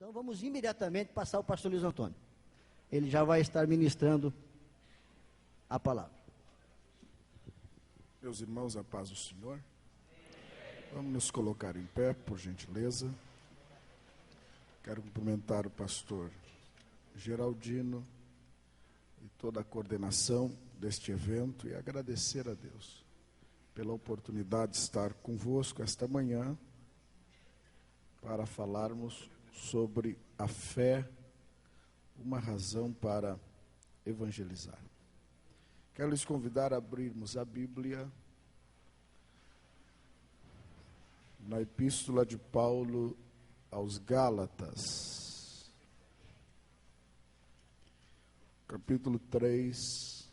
Então vamos imediatamente passar ao pastor Luiz Antônio. Ele já vai estar ministrando a palavra. Meus irmãos, a paz do Senhor. Vamos nos colocar em pé, por gentileza. Quero cumprimentar o pastor Geraldino e toda a coordenação deste evento e agradecer a Deus pela oportunidade de estar convosco esta manhã para falarmos sobre a fé, uma razão para evangelizar. Quero lhes convidar a abrirmos a Bíblia na Epístola de Paulo aos Gálatas, capítulo 3,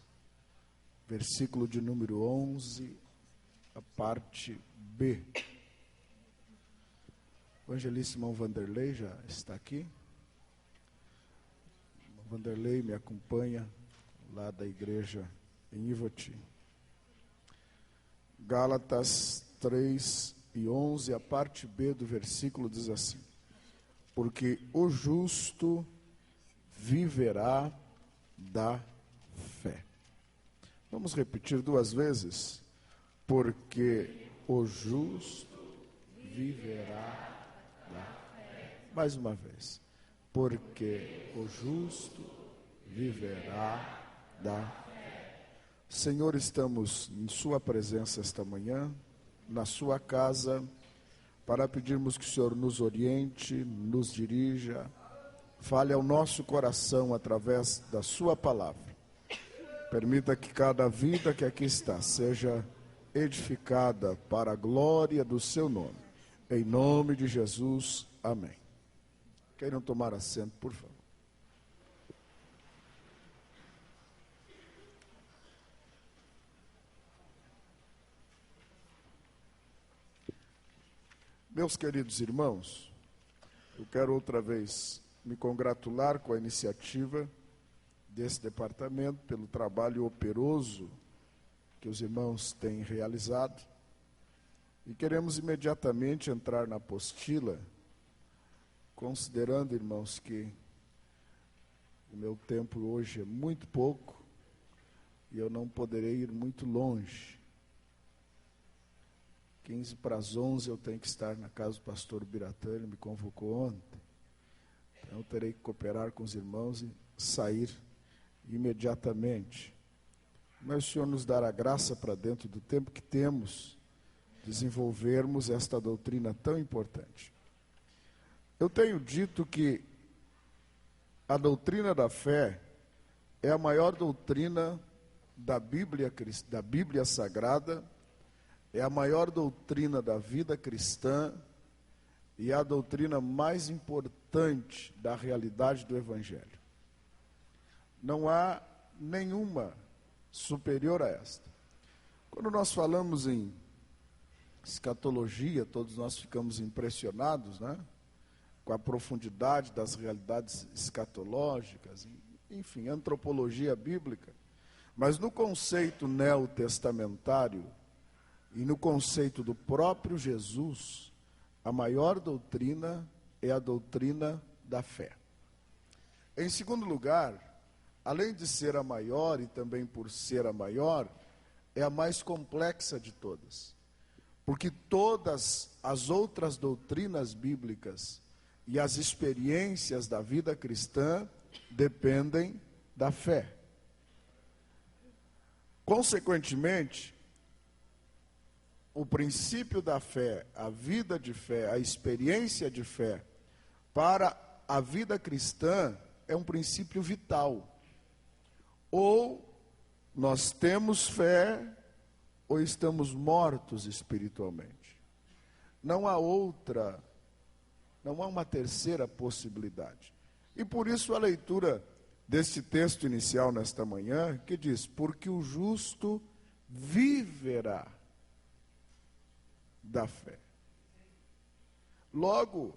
versículo de número 11, a parte B. O evangelista irmão Vanderlei já está aqui. O Vanderlei me acompanha lá da igreja em Ivoti. Gálatas 3 e 11, a parte B do versículo diz assim: porque o justo viverá da fé. Vamos repetir duas vezes. Porque o justo viverá da fé. Mais uma vez. Porque o justo viverá da fé. Senhor, estamos em sua presença esta manhã, na sua casa, para pedirmos que o Senhor nos oriente, nos dirija, fale ao nosso coração através da sua palavra. Permita que cada vida que aqui está seja edificada para a glória do seu nome. Em nome de Jesus, amém. Queiram tomar assento, por favor. Meus queridos irmãos, eu quero outra vez me congratular com a iniciativa desse departamento, pelo trabalho operoso que os irmãos têm realizado. E queremos imediatamente entrar na apostila, considerando, irmãos, que o meu tempo hoje é muito pouco e eu não poderei ir muito longe. 15 para as 11 eu tenho que estar na casa do pastor Biratã, ele me convocou ontem. Então eu terei que cooperar com os irmãos e sair imediatamente. Mas o Senhor nos dará graça para, dentro do tempo que temos, desenvolvermos esta doutrina tão importante. Eu tenho dito que a doutrina da fé é a maior doutrina da Bíblia Sagrada, é a maior doutrina da vida cristã e é a doutrina mais importante da realidade do Evangelho. Não há nenhuma superior a esta. Quando nós falamos em escatologia, todos nós ficamos impressionados, né? Com a profundidade das realidades escatológicas, enfim, antropologia bíblica. Mas no conceito neotestamentário e no conceito do próprio Jesus, a maior doutrina é a doutrina da fé. Em segundo lugar, além de ser a maior e também por ser a maior, é a mais complexa de todas. Porque todas as outras doutrinas bíblicas e as experiências da vida cristã dependem da fé. Consequentemente, o princípio da fé, a vida de fé, a experiência de fé para a vida cristã é um princípio vital. Ou nós temos fé, ou estamos mortos espiritualmente. Não há uma terceira possibilidade. E por isso a leitura deste texto inicial nesta manhã, que diz: porque o justo viverá da fé. Logo,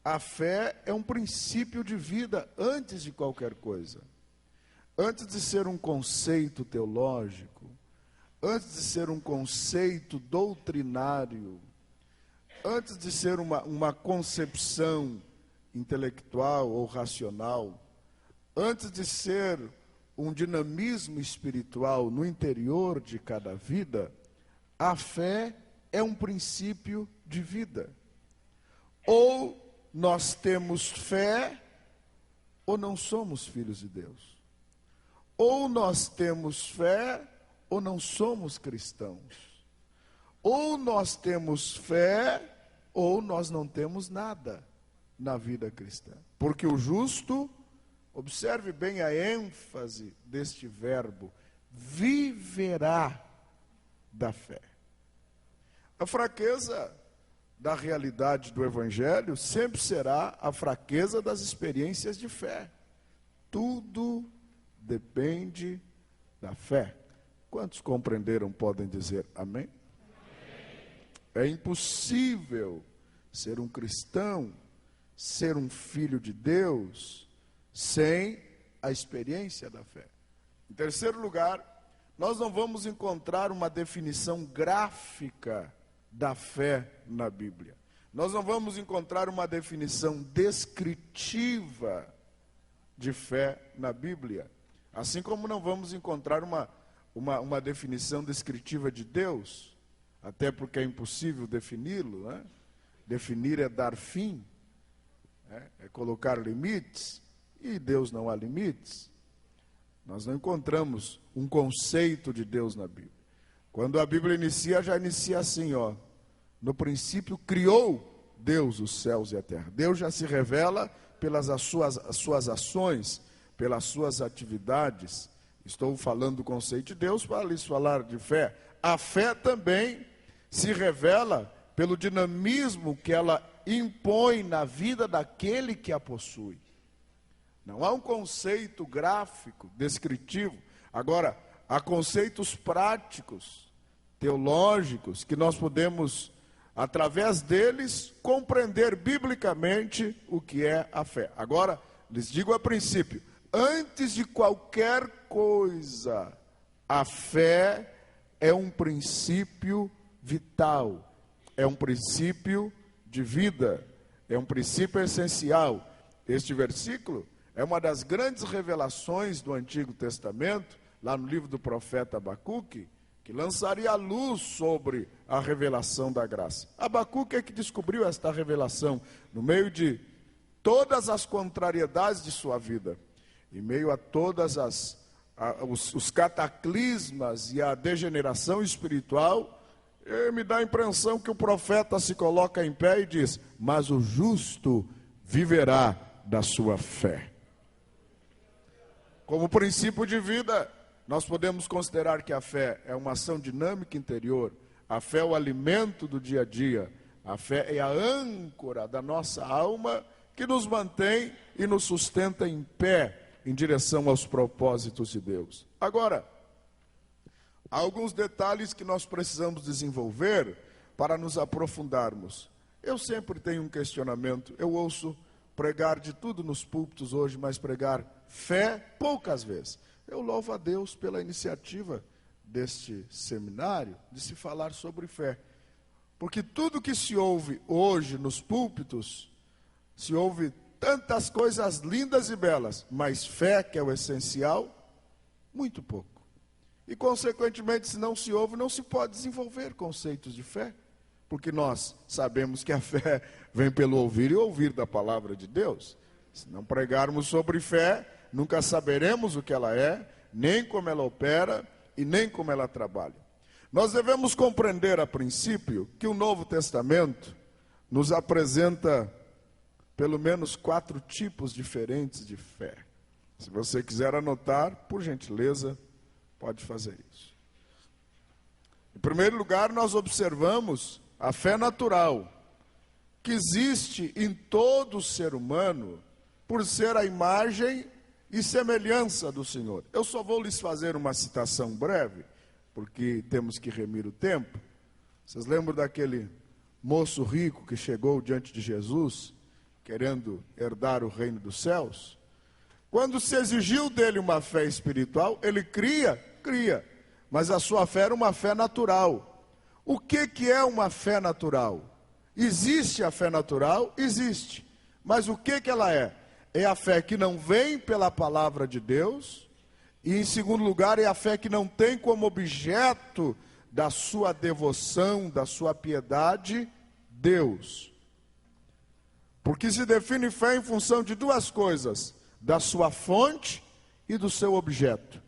a fé é um princípio de vida antes de qualquer coisa. Antes de ser um conceito teológico, antes de ser um conceito doutrinário, antes de ser uma concepção intelectual ou racional, antes de ser um dinamismo espiritual no interior de cada vida, a fé é um princípio de vida. Ou nós temos fé, ou não somos filhos de Deus. Ou nós temos fé, ou não somos cristãos. Ou nós temos fé, ou nós não temos nada na vida cristã. Porque o justo, observe bem a ênfase deste verbo, viverá da fé. A fraqueza da realidade do Evangelho sempre será a fraqueza das experiências de fé. Tudo depende da fé. Quantos compreenderam podem dizer amém? É impossível ser um cristão, ser um filho de Deus, sem a experiência da fé. Em terceiro lugar, nós não vamos encontrar uma definição gráfica da fé na Bíblia. Nós não vamos encontrar uma definição descritiva de fé na Bíblia. Assim como não vamos encontrar uma definição descritiva de Deus, até porque é impossível defini-lo, né? Definir é dar fim, é colocar limites, e Deus não há limites. Nós não encontramos um conceito de Deus na Bíblia. Quando a Bíblia inicia, já inicia assim, ó. No princípio criou Deus os céus e a terra. Deus já se revela pelas as suas ações, pelas suas atividades. Estou falando do conceito de Deus para lhes falar de fé. A fé também se revela pelo dinamismo que ela impõe na vida daquele que a possui. Não há um conceito gráfico, descritivo. Agora, há conceitos práticos, teológicos, que nós podemos, através deles, compreender biblicamente o que é a fé. Agora, lhes digo a princípio, antes de qualquer coisa, a fé é um princípio vital, é um princípio de vida, é um princípio essencial. Este versículo é uma das grandes revelações do Antigo Testamento, lá no livro do profeta Abacuque, que lançaria a luz sobre a revelação da graça. Abacuque é que descobriu esta revelação no meio de todas as contrariedades de sua vida, em meio a todas os cataclismas e a degeneração espiritual. Me dá a impressão que o profeta se coloca em pé e diz: mas o justo viverá da sua fé. Como princípio de vida, nós podemos considerar que a fé é uma ação dinâmica interior, a fé é o alimento do dia a dia, a fé é a âncora da nossa alma que nos mantém e nos sustenta em pé em direção aos propósitos de Deus. Agora, há alguns detalhes que nós precisamos desenvolver para nos aprofundarmos. Eu sempre tenho um questionamento, eu ouço pregar de tudo nos púlpitos hoje, mas pregar fé poucas vezes. Eu louvo a Deus pela iniciativa deste seminário de se falar sobre fé. Porque tudo que se ouve hoje nos púlpitos, se ouve tantas coisas lindas e belas, mas fé, que é o essencial, muito pouco. E, consequentemente, se não se ouve, não se pode desenvolver conceitos de fé. Porque nós sabemos que a fé vem pelo ouvir e ouvir da palavra de Deus. Se não pregarmos sobre fé, nunca saberemos o que ela é, nem como ela opera e nem como ela trabalha. Nós devemos compreender, a princípio, que o Novo Testamento nos apresenta pelo menos 4 tipos diferentes de fé. Se você quiser anotar, por gentileza, pode fazer isso. Em primeiro lugar, nós observamos a fé natural, que existe em todo ser humano, por ser a imagem e semelhança do Senhor. Eu só vou lhes fazer uma citação breve, porque temos que remir o tempo. Vocês lembram daquele moço rico que chegou diante de Jesus, querendo herdar o reino dos céus? Quando se exigiu dele uma fé espiritual, ele cria, mas a sua fé era uma fé natural. O que é uma fé natural? Existe a fé natural? Existe. Mas o que ela é? É a fé que não vem pela palavra de Deus, e em segundo lugar é a fé que não tem como objeto da sua devoção, da sua piedade, Deus. Porque se define fé em função de duas coisas: da sua fonte e do seu objeto.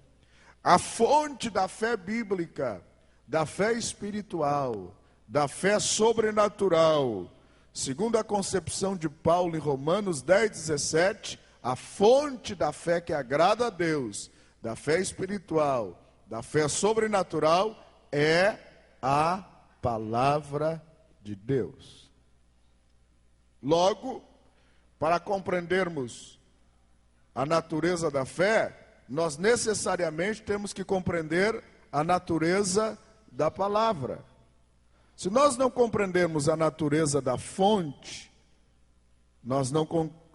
A fonte da fé bíblica, da fé espiritual, da fé sobrenatural, segundo a concepção de Paulo em Romanos 10:17, a fonte da fé que agrada a Deus, da fé espiritual, da fé sobrenatural, é a palavra de Deus. Logo, para compreendermos a natureza da fé, nós necessariamente temos que compreender a natureza da palavra. Se nós não compreendermos a natureza da fonte,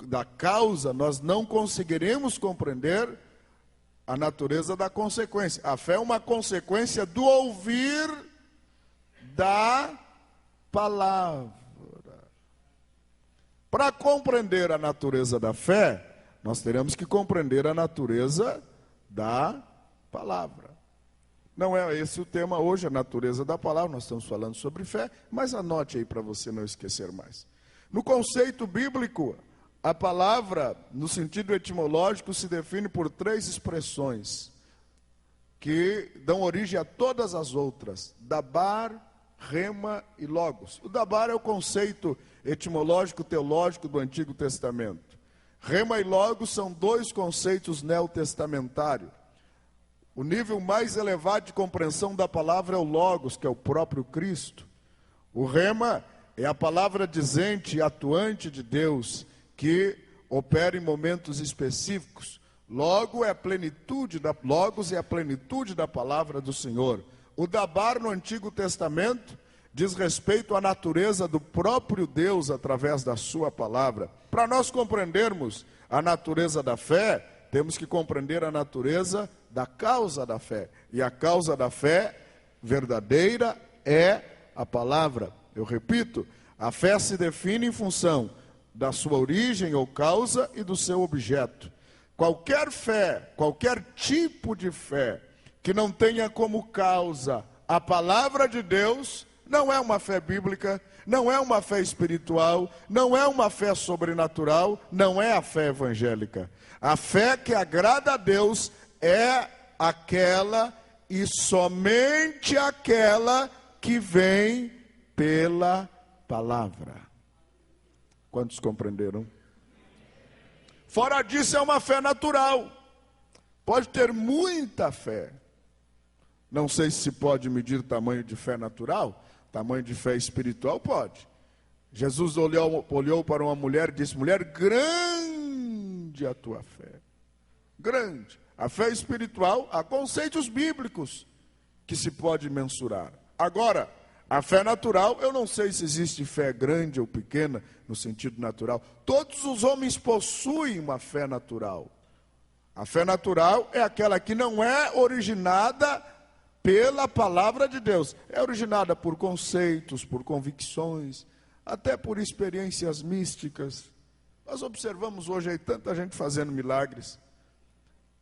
da causa, nós não conseguiremos compreender a natureza da consequência. A fé é uma consequência do ouvir da palavra. Para compreender a natureza da fé, nós teremos que compreender a natureza da palavra. Não é esse o tema hoje, a natureza da palavra, nós estamos falando sobre fé, mas anote aí para você não esquecer mais. No conceito bíblico, a palavra, no sentido etimológico, se define por três expressões que dão origem a todas as outras: dabar, rema e logos. O dabar é o conceito etimológico teológico do Antigo Testamento. Rema e logos são dois conceitos neotestamentários. O nível mais elevado de compreensão da palavra é o logos, que é o próprio Cristo. O rema é a palavra dizente e atuante de Deus, que opera em momentos específicos. Logos é a plenitude da palavra do Senhor. O dabar no Antigo Testamento diz respeito à natureza do próprio Deus através da sua palavra. Para nós compreendermos a natureza da fé, temos que compreender a natureza da causa da fé. E a causa da fé verdadeira é a palavra. Eu repito, a fé se define em função da sua origem ou causa e do seu objeto. Qualquer fé, qualquer tipo de fé que não tenha como causa a palavra de Deus, não é uma fé bíblica, não é uma fé espiritual, não é uma fé sobrenatural, não é a fé evangélica. A fé que agrada a Deus é aquela e somente aquela que vem pela palavra. Quantos compreenderam? Fora disso, é uma fé natural. Pode ter muita fé. Não sei se pode medir tamanho de fé natural. Tamanho de fé espiritual pode. Jesus olhou para uma mulher e disse: mulher, grande a tua fé. Grande. A fé espiritual, há conceitos bíblicos que se pode mensurar. Agora, a fé natural, eu não sei se existe fé grande ou pequena, no sentido natural. Todos os homens possuem uma fé natural. A fé natural é aquela que não é originada pela palavra de Deus. É originada por conceitos, por convicções, até por experiências místicas. Nós observamos hoje aí tanta gente fazendo milagres,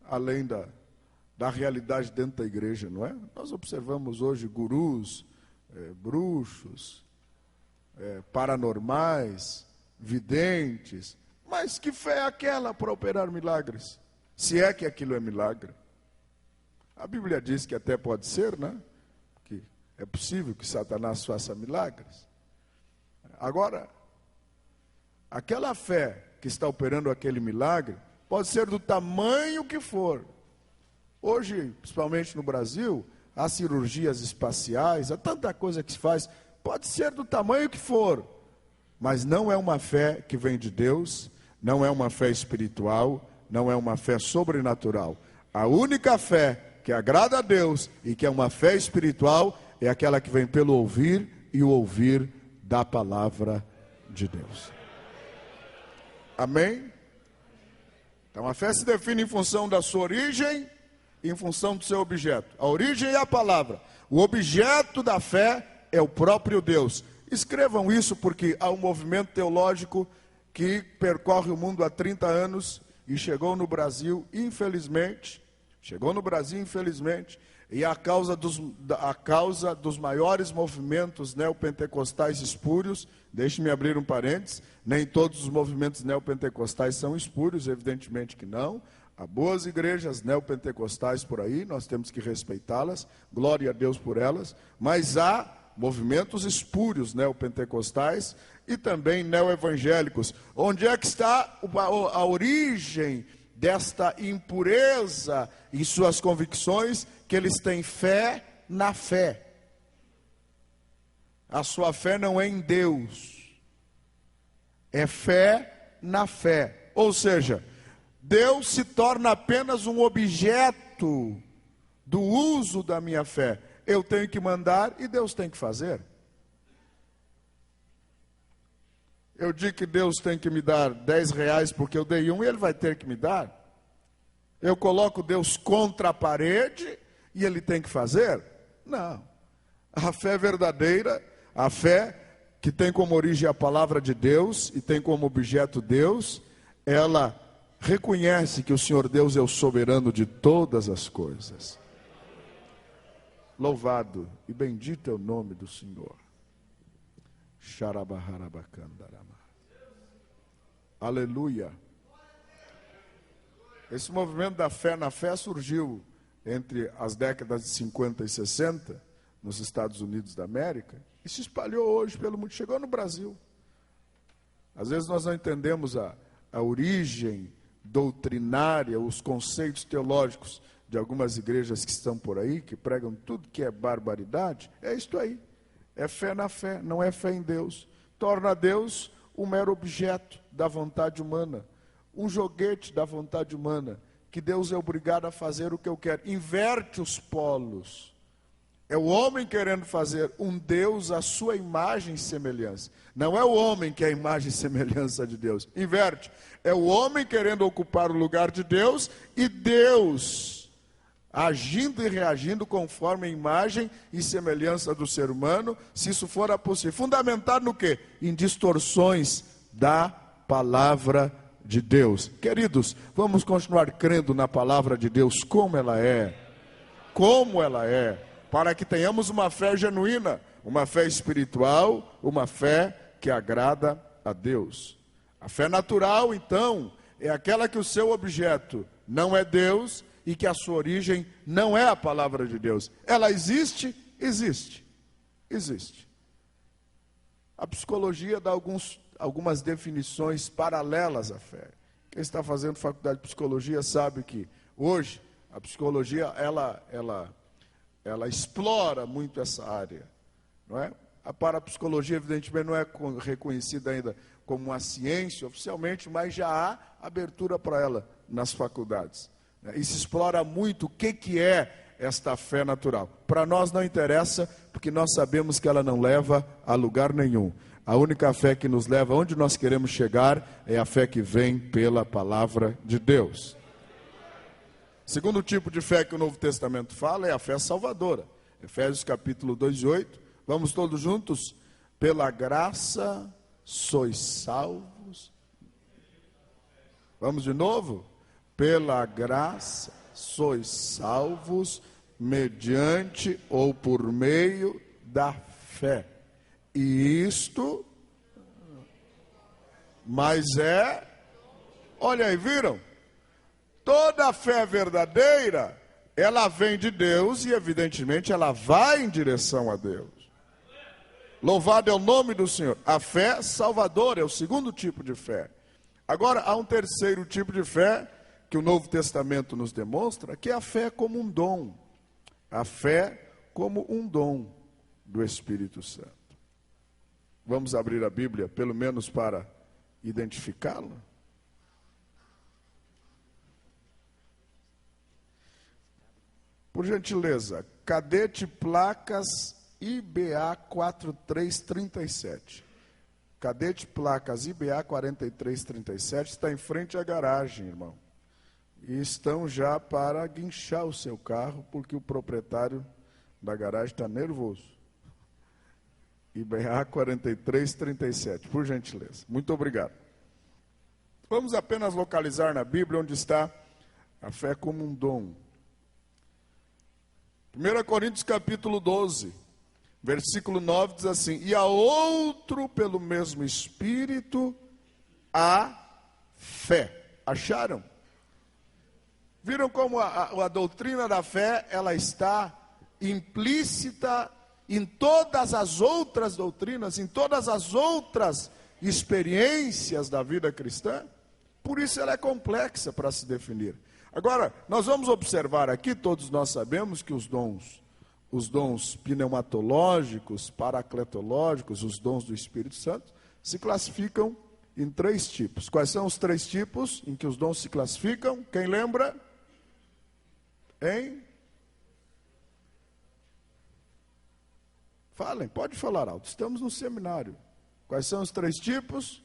além da realidade dentro da igreja, não é? Nós observamos hoje gurus, bruxos, paranormais, videntes. Mas que fé é aquela para operar milagres? Se é que aquilo é milagre. A Bíblia diz que até pode ser, né? Que é possível que Satanás faça milagres. Agora, aquela fé que está operando aquele milagre pode ser do tamanho que for. Hoje, principalmente no Brasil, há cirurgias espaciais, há tanta coisa que se faz. Pode ser do tamanho que for, mas não é uma fé que vem de Deus, não é uma fé espiritual, não é uma fé sobrenatural. A única fé que agrada a Deus e que é uma fé espiritual é aquela que vem pelo ouvir e o ouvir da palavra de Deus. Amém? Então a fé se define em função da sua origem e em função do seu objeto. A origem é a palavra. O objeto da fé é o próprio Deus. Escrevam isso porque há um movimento teológico que percorre o mundo há 30 anos e chegou no Brasil, infelizmente, e a causa dos maiores movimentos neopentecostais espúrios, deixe-me abrir um parênteses, nem todos os movimentos neopentecostais são espúrios, evidentemente que não. Há boas igrejas neopentecostais por aí, nós temos que respeitá-las, glória a Deus por elas, mas há movimentos espúrios neopentecostais e também neoevangélicos. Onde é que está a origem desta impureza em suas convicções? Que eles têm fé na fé. A sua fé não é em Deus, é fé na fé. Ou seja, Deus se torna apenas um objeto do uso da minha fé. Eu tenho que mandar e Deus tem que fazer. Eu digo que Deus tem que me dar 10 reais porque eu dei um e Ele vai ter que me dar. Eu coloco Deus contra a parede e Ele tem que fazer? Não. A fé verdadeira, a fé que tem como origem a palavra de Deus e tem como objeto Deus, ela reconhece que o Senhor Deus é o soberano de todas as coisas. Louvado e bendito é o nome do Senhor. Aleluia. Esse movimento da fé na fé surgiu entre as décadas de 50 e 60 nos Estados Unidos da América e se espalhou hoje pelo mundo, chegou no Brasil. Às vezes nós não entendemos a origem doutrinária, os conceitos teológicos de algumas igrejas que estão por aí, que pregam tudo que é barbaridade. É isto aí, é fé na fé, não é fé em Deus. Torna Deus um mero objeto da vontade humana, um joguete da vontade humana, que Deus é obrigado a fazer o que eu quero. Inverte os polos. É o homem querendo fazer um Deus à sua imagem e semelhança. Não é o homem que é a imagem e semelhança de Deus. Inverte. É o homem querendo ocupar o lugar de Deus e Deus agindo e reagindo conforme a imagem e semelhança do ser humano, se isso for possível. Fundamentado no quê? Em distorções da palavra de Deus. Queridos, vamos continuar crendo na palavra de Deus como ela é. Como ela é. Para que tenhamos uma fé genuína, uma fé espiritual, uma fé que agrada a Deus. A fé natural, então, é aquela que o seu objeto não é Deus e que a sua origem não é a palavra de Deus. Ela existe? Existe. Existe. A psicologia dá algumas definições paralelas à fé. Quem está fazendo faculdade de psicologia sabe que hoje a psicologia, ela explora muito essa área, não é? A parapsicologia, evidentemente, não é reconhecida ainda como uma ciência oficialmente, mas já há abertura para ela nas faculdades. E se explora muito o que é esta fé natural. Para nós não interessa, porque nós sabemos que ela não leva a lugar nenhum. A única fé que nos leva onde nós queremos chegar é a fé que vem pela palavra de Deus. Segundo tipo de fé que o Novo Testamento fala é a fé salvadora. Efésios capítulo 2:8. Vamos todos juntos? Pela graça sois salvos. Vamos de novo? Pela graça sois salvos mediante ou por meio da fé. E isto, mas olha aí, viram? Toda a fé verdadeira, ela vem de Deus e evidentemente ela vai em direção a Deus. Louvado é o nome do Senhor. A fé salvadora é o segundo tipo de fé. Agora, há um terceiro tipo de fé que o Novo Testamento nos demonstra, que é a fé como um dom. A fé como um dom do Espírito Santo. Vamos abrir a Bíblia, pelo menos para identificá-la? Por gentileza, cadete placas IBA 4337. Cadete placas IBA 4337 está em frente à garagem, irmão. E estão já para guinchar o seu carro, porque o proprietário da garagem está nervoso. IBA 4337, por gentileza. Muito obrigado. Vamos apenas localizar na Bíblia onde está a fé como um dom. 1 Coríntios capítulo 12, versículo 9 diz assim: e a outro pelo mesmo Espírito a fé. Acharam? Viram como a doutrina da fé, ela está implícita em todas as outras doutrinas, em todas as outras experiências da vida cristã? Por isso ela é complexa para se definir. Agora, nós vamos observar aqui, todos nós sabemos que os dons pneumatológicos, paracletológicos, os dons do Espírito Santo, se classificam em 3 tipos. Quais são os 3 tipos em que os dons se classificam? Quem lembra? Hein? Falem, pode falar alto. Estamos no seminário. Quais são os 3 tipos?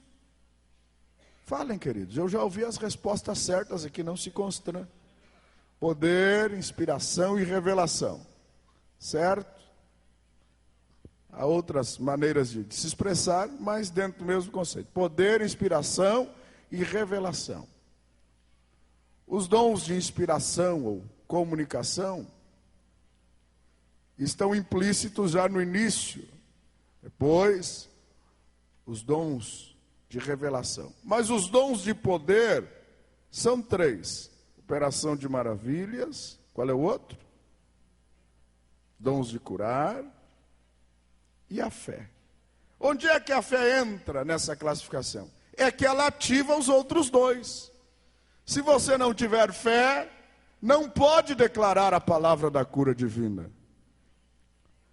Falem, queridos. Eu já ouvi as respostas certas aqui, não se constrangam. Poder, inspiração e revelação. Certo? Há outras maneiras de se expressar, mas dentro do mesmo conceito. Poder, inspiração e revelação. Os dons de inspiração ou comunicação estão implícitos já no início. Depois, os dons de revelação. Mas os dons de poder são 3. Operação de maravilhas. Qual é o outro? Dons de curar e a fé. Onde é que a fé entra nessa classificação? É que ela ativa os outros 2. Se você não tiver fé, não pode declarar a palavra da cura divina.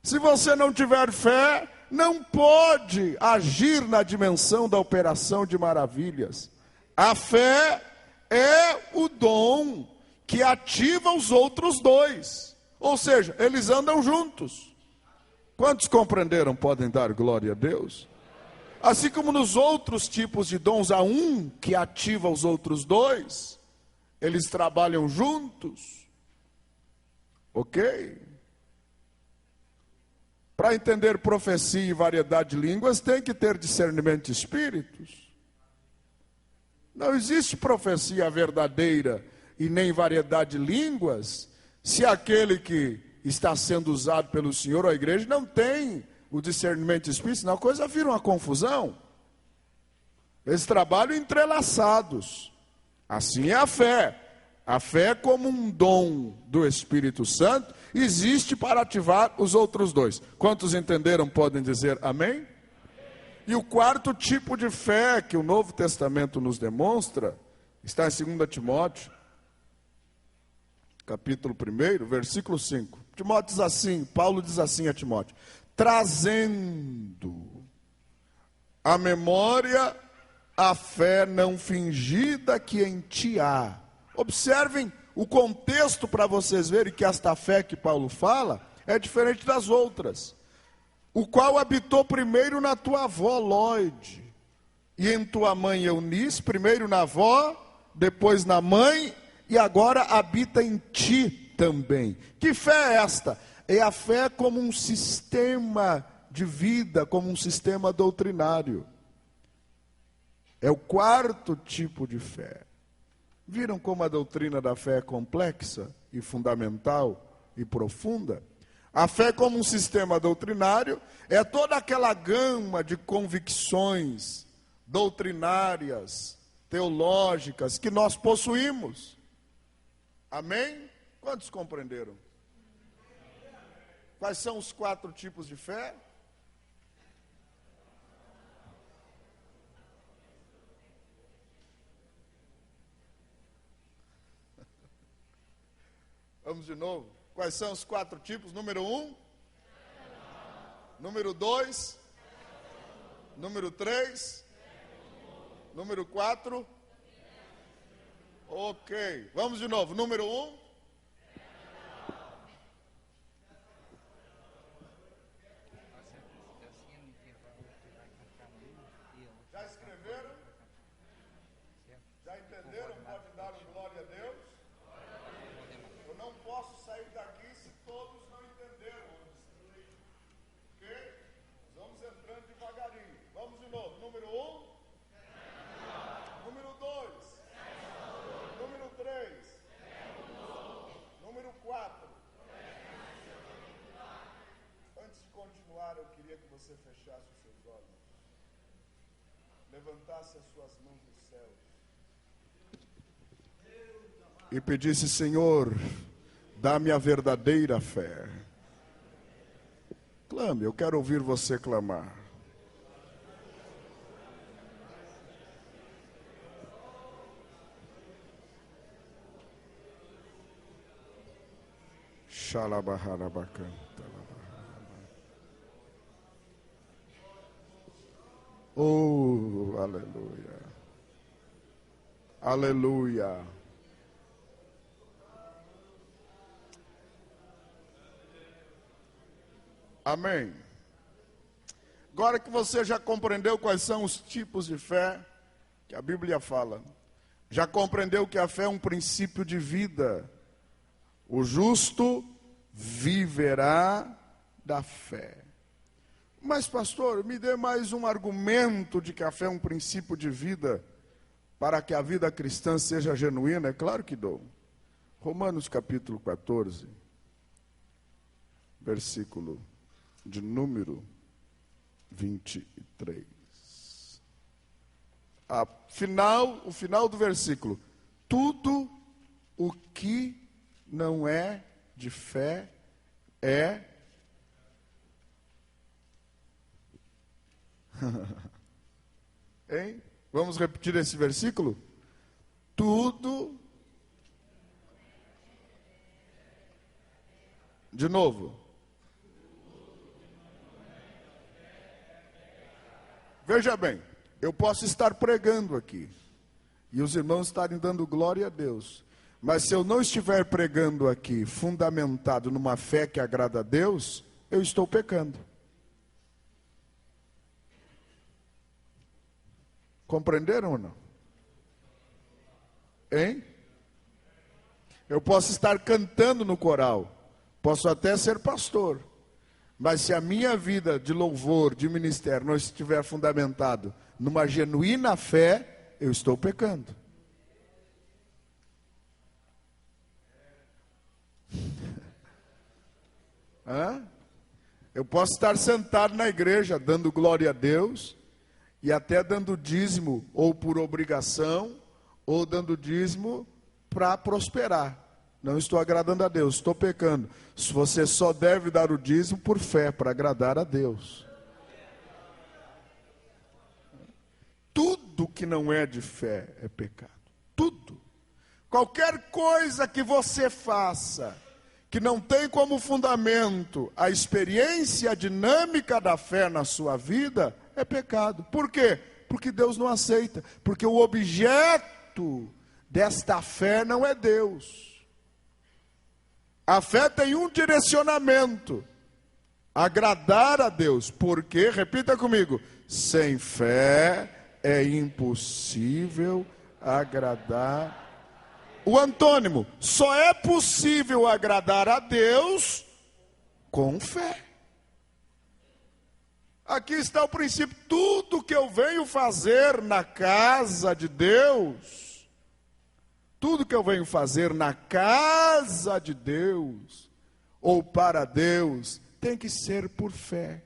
Se você não tiver fé, não pode agir na dimensão da operação de maravilhas. A fé é o dom que ativa os outros 2. Ou seja, eles andam juntos. Quantos compreenderam? Podem dar glória a Deus? Assim como nos outros tipos de dons, há um que ativa os outros 2, eles trabalham juntos. Ok? Para entender profecia e variedade de línguas, tem que ter discernimento de espíritos. Não existe profecia verdadeira e nem variedade de línguas, se aquele que está sendo usado pelo Senhor ou a igreja não tem o discernimento de espíritos, senão a coisa vira uma confusão. Eles trabalham entrelaçados. Assim é a fé. A fé, como um dom do Espírito Santo, existe para ativar os outros 2. Quantos entenderam podem dizer amém? E o 4º tipo de fé que o Novo Testamento nos demonstra está em 2 Timóteo, capítulo 1, versículo 5. Timóteo diz assim, Paulo diz assim a Timóteo: trazendo à memória a fé não fingida que em ti há. Observem o contexto para vocês verem que esta fé que Paulo fala é diferente das outras. O qual habitou primeiro na tua avó Lóide e em tua mãe Eunice, primeiro na avó, depois na mãe, e agora habita em ti também. Que fé é esta? É a fé como um sistema de vida, como um sistema doutrinário. É o 4º tipo de fé. Viram como a doutrina da fé é complexa e fundamental e profunda? A fé como um sistema doutrinário é toda aquela gama de convicções doutrinárias, teológicas que nós possuímos. Amém? Quantos compreenderam? Quais são os 4 tipos de fé? Vamos de novo. Quais são os 4 tipos? Número 1. Número 2. Número 3. Número 4. Ok. Vamos de novo. Número 1. Já escreveram? Já entenderam? Pode dar glória a Deus? Eu não posso sair daqui se todos não entenderam. Ok? Vamos entrando devagarinho. Vamos de novo. Número 1. Número 2. você fechasse os seus olhos, levantasse as suas mãos dos céus e pedisse: Senhor, dá-me a verdadeira fé. Clame, eu quero ouvir você clamar. Oh, aleluia. Aleluia. Amém. Agora que você já compreendeu quais são os tipos de fé que a Bíblia fala, já compreendeu que a fé é um princípio de vida. O justo viverá da fé. Mas, pastor, me dê mais um argumento de que a fé é um princípio de vida para que a vida cristã seja genuína. É claro que dou. Romanos capítulo 14, versículo de número 23. O final do versículo. Tudo o que não é de fé é hein? Vamos repetir esse versículo? Tudo. De novo. Veja bem, eu posso estar pregando aqui e os irmãos estarem dando glória a Deus, mas se eu não estiver pregando aqui fundamentado numa fé que agrada a Deus, eu estou pecando. Compreenderam ou não? Hein? Eu posso estar cantando no coral, posso até ser pastor, mas se a minha vida de louvor, de ministério, não estiver fundamentado numa genuína fé, eu estou pecando. Eu posso estar sentado na igreja, dando glória a Deus, e até dando dízimo, ou por obrigação, ou dando dízimo para prosperar. Não estou agradando a Deus, estou pecando. Você só deve dar o dízimo por fé, para agradar a Deus. Tudo que não é de fé é pecado. Tudo. Qualquer coisa que você faça, que não tem como fundamento a experiência dinâmica da fé na sua vida, é pecado. Por quê? Porque Deus não aceita. Porque o objeto desta fé não é Deus. A fé tem um direcionamento: agradar a Deus. Porque, repita comigo, sem fé é impossível agradar. O antônimo: só é possível agradar a Deus com fé. Aqui está o princípio. Tudo que eu venho fazer na casa de Deus, tudo que eu venho fazer na casa de Deus, ou para Deus, tem que ser por fé.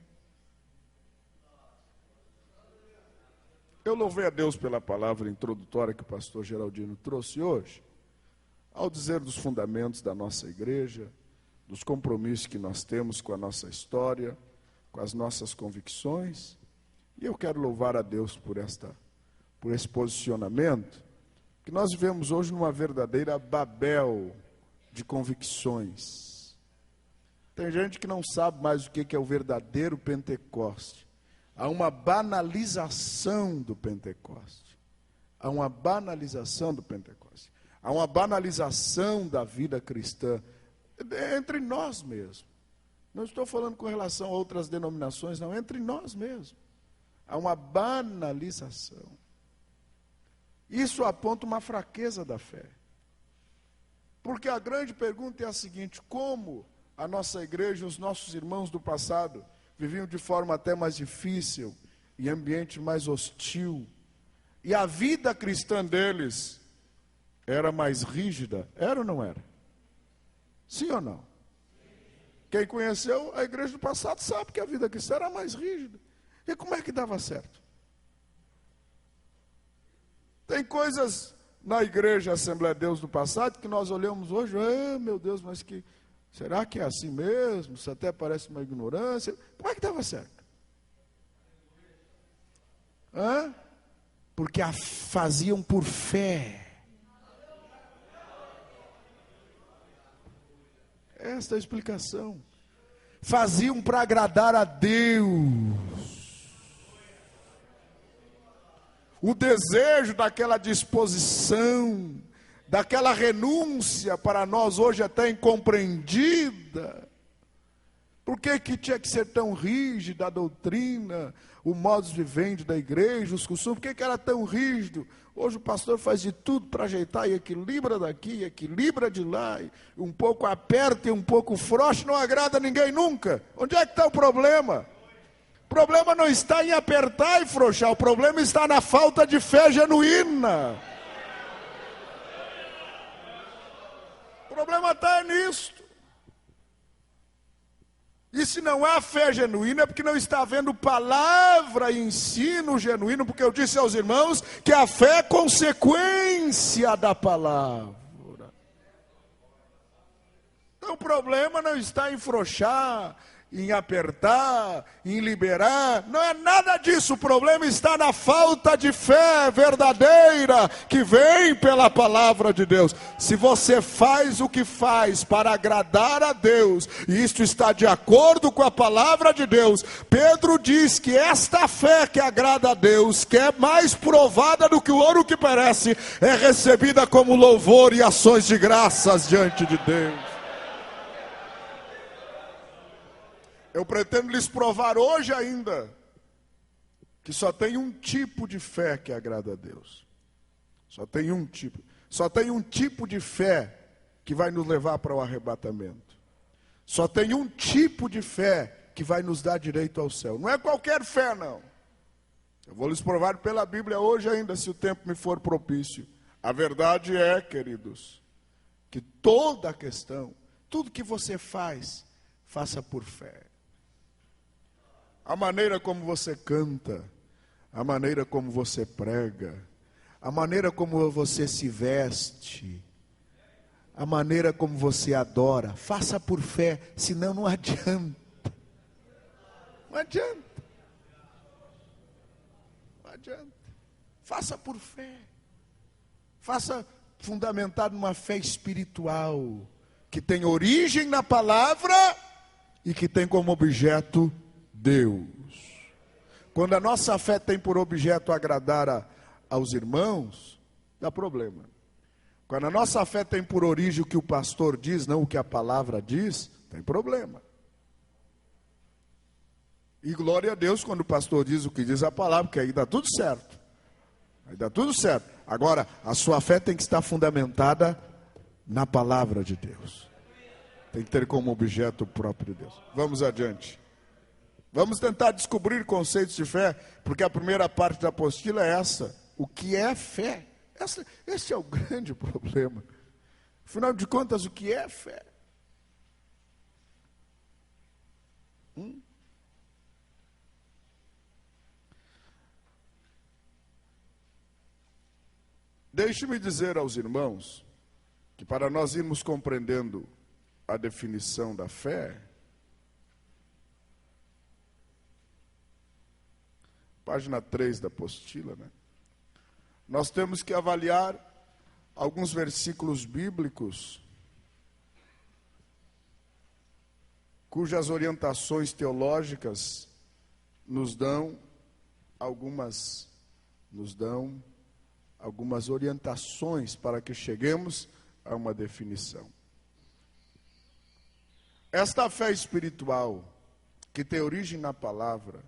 Eu louvei a Deus pela palavra introdutória que o pastor Geraldino trouxe hoje, ao dizer dos fundamentos da nossa igreja, dos compromissos que nós temos com a nossa história, com as nossas convicções. E eu quero louvar a Deus por esse posicionamento, que nós vivemos hoje numa verdadeira Babel de convicções. Tem gente que não sabe mais o que é o verdadeiro Pentecoste. Há uma banalização do Pentecoste. Há uma banalização do Pentecoste. Há uma banalização da vida cristã entre nós mesmos. Não estou falando com relação a outras denominações, não, entre nós mesmos. Há uma banalização. Isso aponta uma fraqueza da fé. Porque a grande pergunta é a seguinte: como a nossa igreja, os nossos irmãos do passado, viviam de forma até mais difícil, em ambiente mais hostil, e a vida cristã deles era mais rígida? Era ou não era? Sim ou não? Quem conheceu a igreja do passado sabe que a vida cristã era mais rígida. E como é que dava certo? Tem coisas na igreja Assembleia de Deus do passado que nós olhamos hoje, meu Deus, mas será que é assim mesmo? Isso até parece uma ignorância. Como é que dava certo? Porque a faziam por fé. Esta é a explicação. Faziam para agradar a Deus. O desejo daquela disposição, daquela renúncia para nós hoje até incompreendida. Por que tinha que ser tão rígida a doutrina, o modus vivendi da igreja, os costumes? Por que era tão rígido? Hoje o pastor faz de tudo para ajeitar e equilibra daqui, equilibra de lá, e um pouco aperta e um pouco frouxo, não agrada a ninguém nunca. Onde é que está o problema? O problema não está em apertar e frouxar, o problema está na falta de fé genuína. O problema está nisto. E se não há fé genuína, é porque não está havendo palavra e ensino genuíno, porque eu disse aos irmãos que a fé é consequência da palavra. Então o problema não está em frouxar, em apertar, em liberar, não é nada disso. O problema está na falta de fé verdadeira que vem pela palavra de Deus. Se você faz o que faz para agradar a Deus, e isto está de acordo com a palavra de Deus, Pedro diz que esta fé que agrada a Deus, que é mais provada do que o ouro que perece, é recebida como louvor e ações de graças diante de Deus. Eu pretendo lhes provar hoje ainda que só tem um tipo de fé que agrada a Deus. Só tem um tipo de fé que vai nos levar para o arrebatamento. Só tem um tipo de fé que vai nos dar direito ao céu. Não é qualquer fé, não. Eu vou lhes provar pela Bíblia hoje ainda, se o tempo me for propício. A verdade é, queridos, que toda a questão, tudo que você faz, faça por fé. A maneira como você canta, a maneira como você prega, a maneira como você se veste, a maneira como você adora, faça por fé, senão não adianta. Não adianta. Não adianta. Faça por fé. Faça fundamentado numa fé espiritual, que tem origem na palavra e que tem como objeto Deus. Quando a nossa fé tem por objeto agradar aos irmãos, dá problema. Quando a nossa fé tem por origem o que o pastor diz, não o que a palavra diz, tem problema. E glória a Deus quando o pastor diz o que diz a palavra, porque aí dá tudo certo. Aí dá tudo certo. Agora, a sua fé tem que estar fundamentada na palavra de Deus. Tem que ter como objeto o próprio Deus. Vamos adiante. Vamos tentar descobrir conceitos de fé, porque a primeira parte da apostila é essa. O que é fé? Esse é o grande problema. Afinal de contas, o que é fé? Deixe-me dizer aos irmãos que para nós irmos compreendendo a definição da fé, página 3 da apostila, nós temos que avaliar alguns versículos bíblicos cujas orientações teológicas nos dão algumas orientações para que cheguemos a uma definição. Esta fé espiritual, que tem origem na palavra,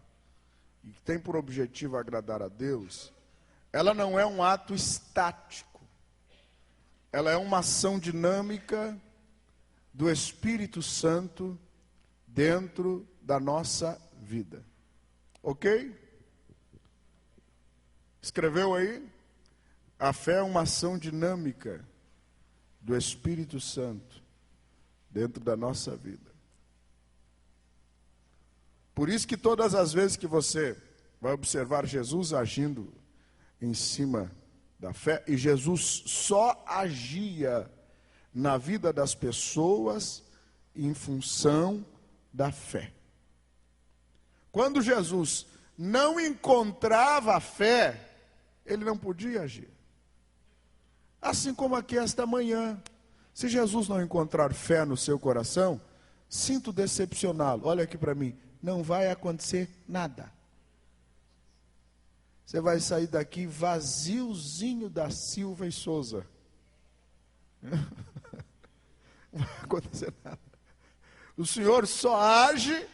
e que tem por objetivo agradar a Deus, ela não é um ato estático. Ela é uma ação dinâmica do Espírito Santo dentro da nossa vida. Ok? Escreveu aí? A fé é uma ação dinâmica do Espírito Santo dentro da nossa vida. Por isso que todas as vezes que você vai observar Jesus agindo em cima da fé, e Jesus só agia na vida das pessoas em função da fé. Quando Jesus não encontrava a fé, ele não podia agir. Assim como aqui esta manhã, se Jesus não encontrar fé no seu coração, sinto decepcioná-lo. Olha aqui para mim, não vai acontecer nada. Você vai sair daqui vaziozinho da Silva e Souza. Não vai acontecer nada. O Senhor só age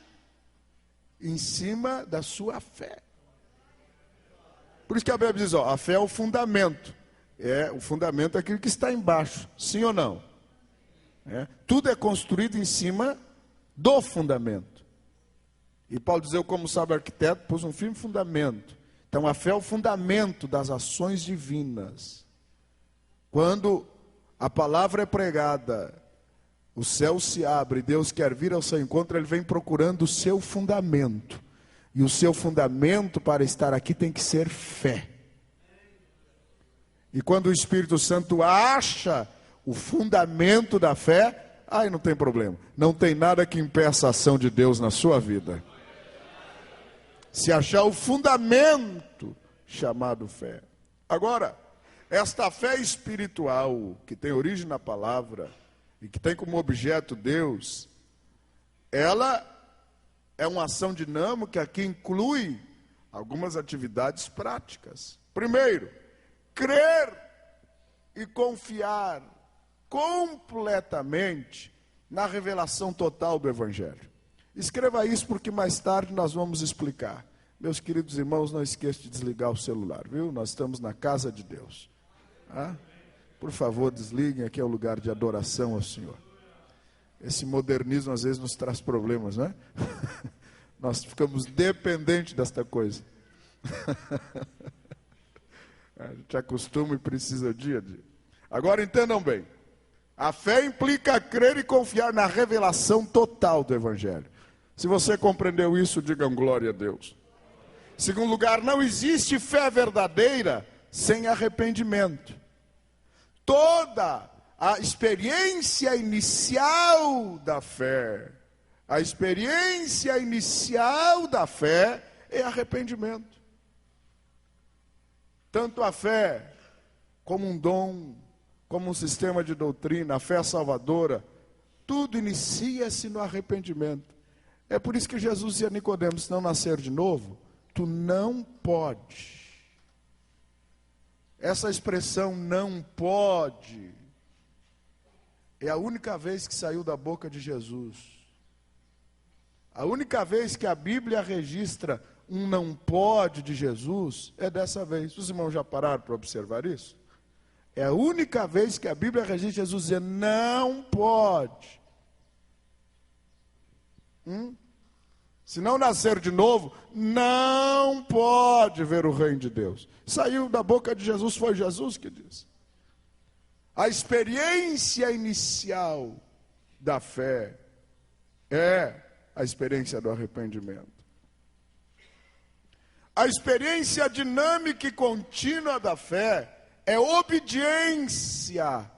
em cima da sua fé. Por isso que a Bíblia diz, a fé é o fundamento. O fundamento é aquilo que está embaixo. Sim ou não? Tudo é construído em cima do fundamento. E Paulo diz, eu como sábio arquiteto, pus um firme fundamento. Então a fé é o fundamento das ações divinas. Quando a palavra é pregada, o céu se abre, Deus quer vir ao seu encontro, Ele vem procurando o seu fundamento. E o seu fundamento para estar aqui tem que ser fé. E quando o Espírito Santo acha o fundamento da fé, aí não tem problema. Não tem nada que impeça a ação de Deus na sua vida. Se achar o fundamento chamado fé. Agora, esta fé espiritual, que tem origem na palavra, e que tem como objeto Deus, ela é uma ação dinâmica que inclui algumas atividades práticas. Primeiro, crer e confiar completamente na revelação total do Evangelho. Escreva isso porque mais tarde nós vamos explicar. Meus queridos irmãos, não esqueça de desligar o celular, viu? Nós estamos na casa de Deus. Por favor, desliguem, aqui é o lugar de adoração ao Senhor. Esse modernismo às vezes nos traz problemas, não é? Nós ficamos dependentes desta coisa. A gente acostuma e precisa dia a dia. Agora entendam bem. A fé implica crer e confiar na revelação total do Evangelho. Se você compreendeu isso, digam glória a Deus. Em segundo lugar, não existe fé verdadeira sem arrependimento. Toda a experiência inicial da fé, é arrependimento. Tanto a fé como um dom, como um sistema de doutrina, a fé salvadora, tudo inicia-se no arrependimento. É por isso que Jesus dizia a Nicodemos, se não nascer de novo, tu não pode. Essa expressão não pode é a única vez que saiu da boca de Jesus. A única vez que a Bíblia registra um não pode de Jesus é dessa vez. Os irmãos já pararam para observar isso? É a única vez que a Bíblia registra Jesus dizendo não pode. Se não nascer de novo, não pode ver o reino de Deus. Saiu da boca de Jesus, foi Jesus que disse. A experiência inicial da fé é a experiência do arrependimento. A experiência dinâmica e contínua da fé é obediência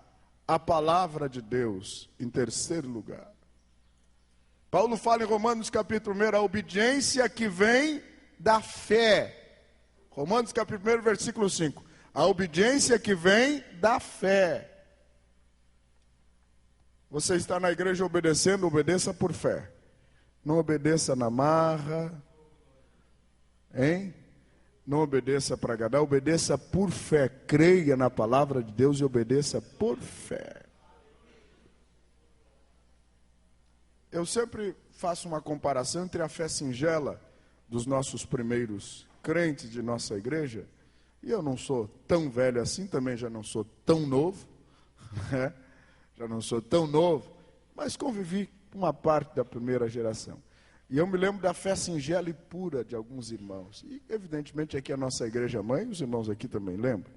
à palavra de Deus, em terceiro lugar. Paulo fala em Romanos capítulo 1, a obediência que vem da fé. Romanos capítulo 1, versículo 5. A obediência que vem da fé. Você está na igreja obedecendo, obedeça por fé. Não obedeça na marra. Não obedeça para agradar, obedeça por fé. Creia na palavra de Deus e obedeça por fé. Eu sempre faço uma comparação entre a fé singela dos nossos primeiros crentes de nossa igreja, e eu não sou tão velho assim, também já não sou tão novo, né? Já não sou tão novo, mas convivi com uma parte da primeira geração. E eu me lembro da fé singela e pura de alguns irmãos. E, evidentemente, aqui a nossa igreja mãe, os irmãos aqui também lembram.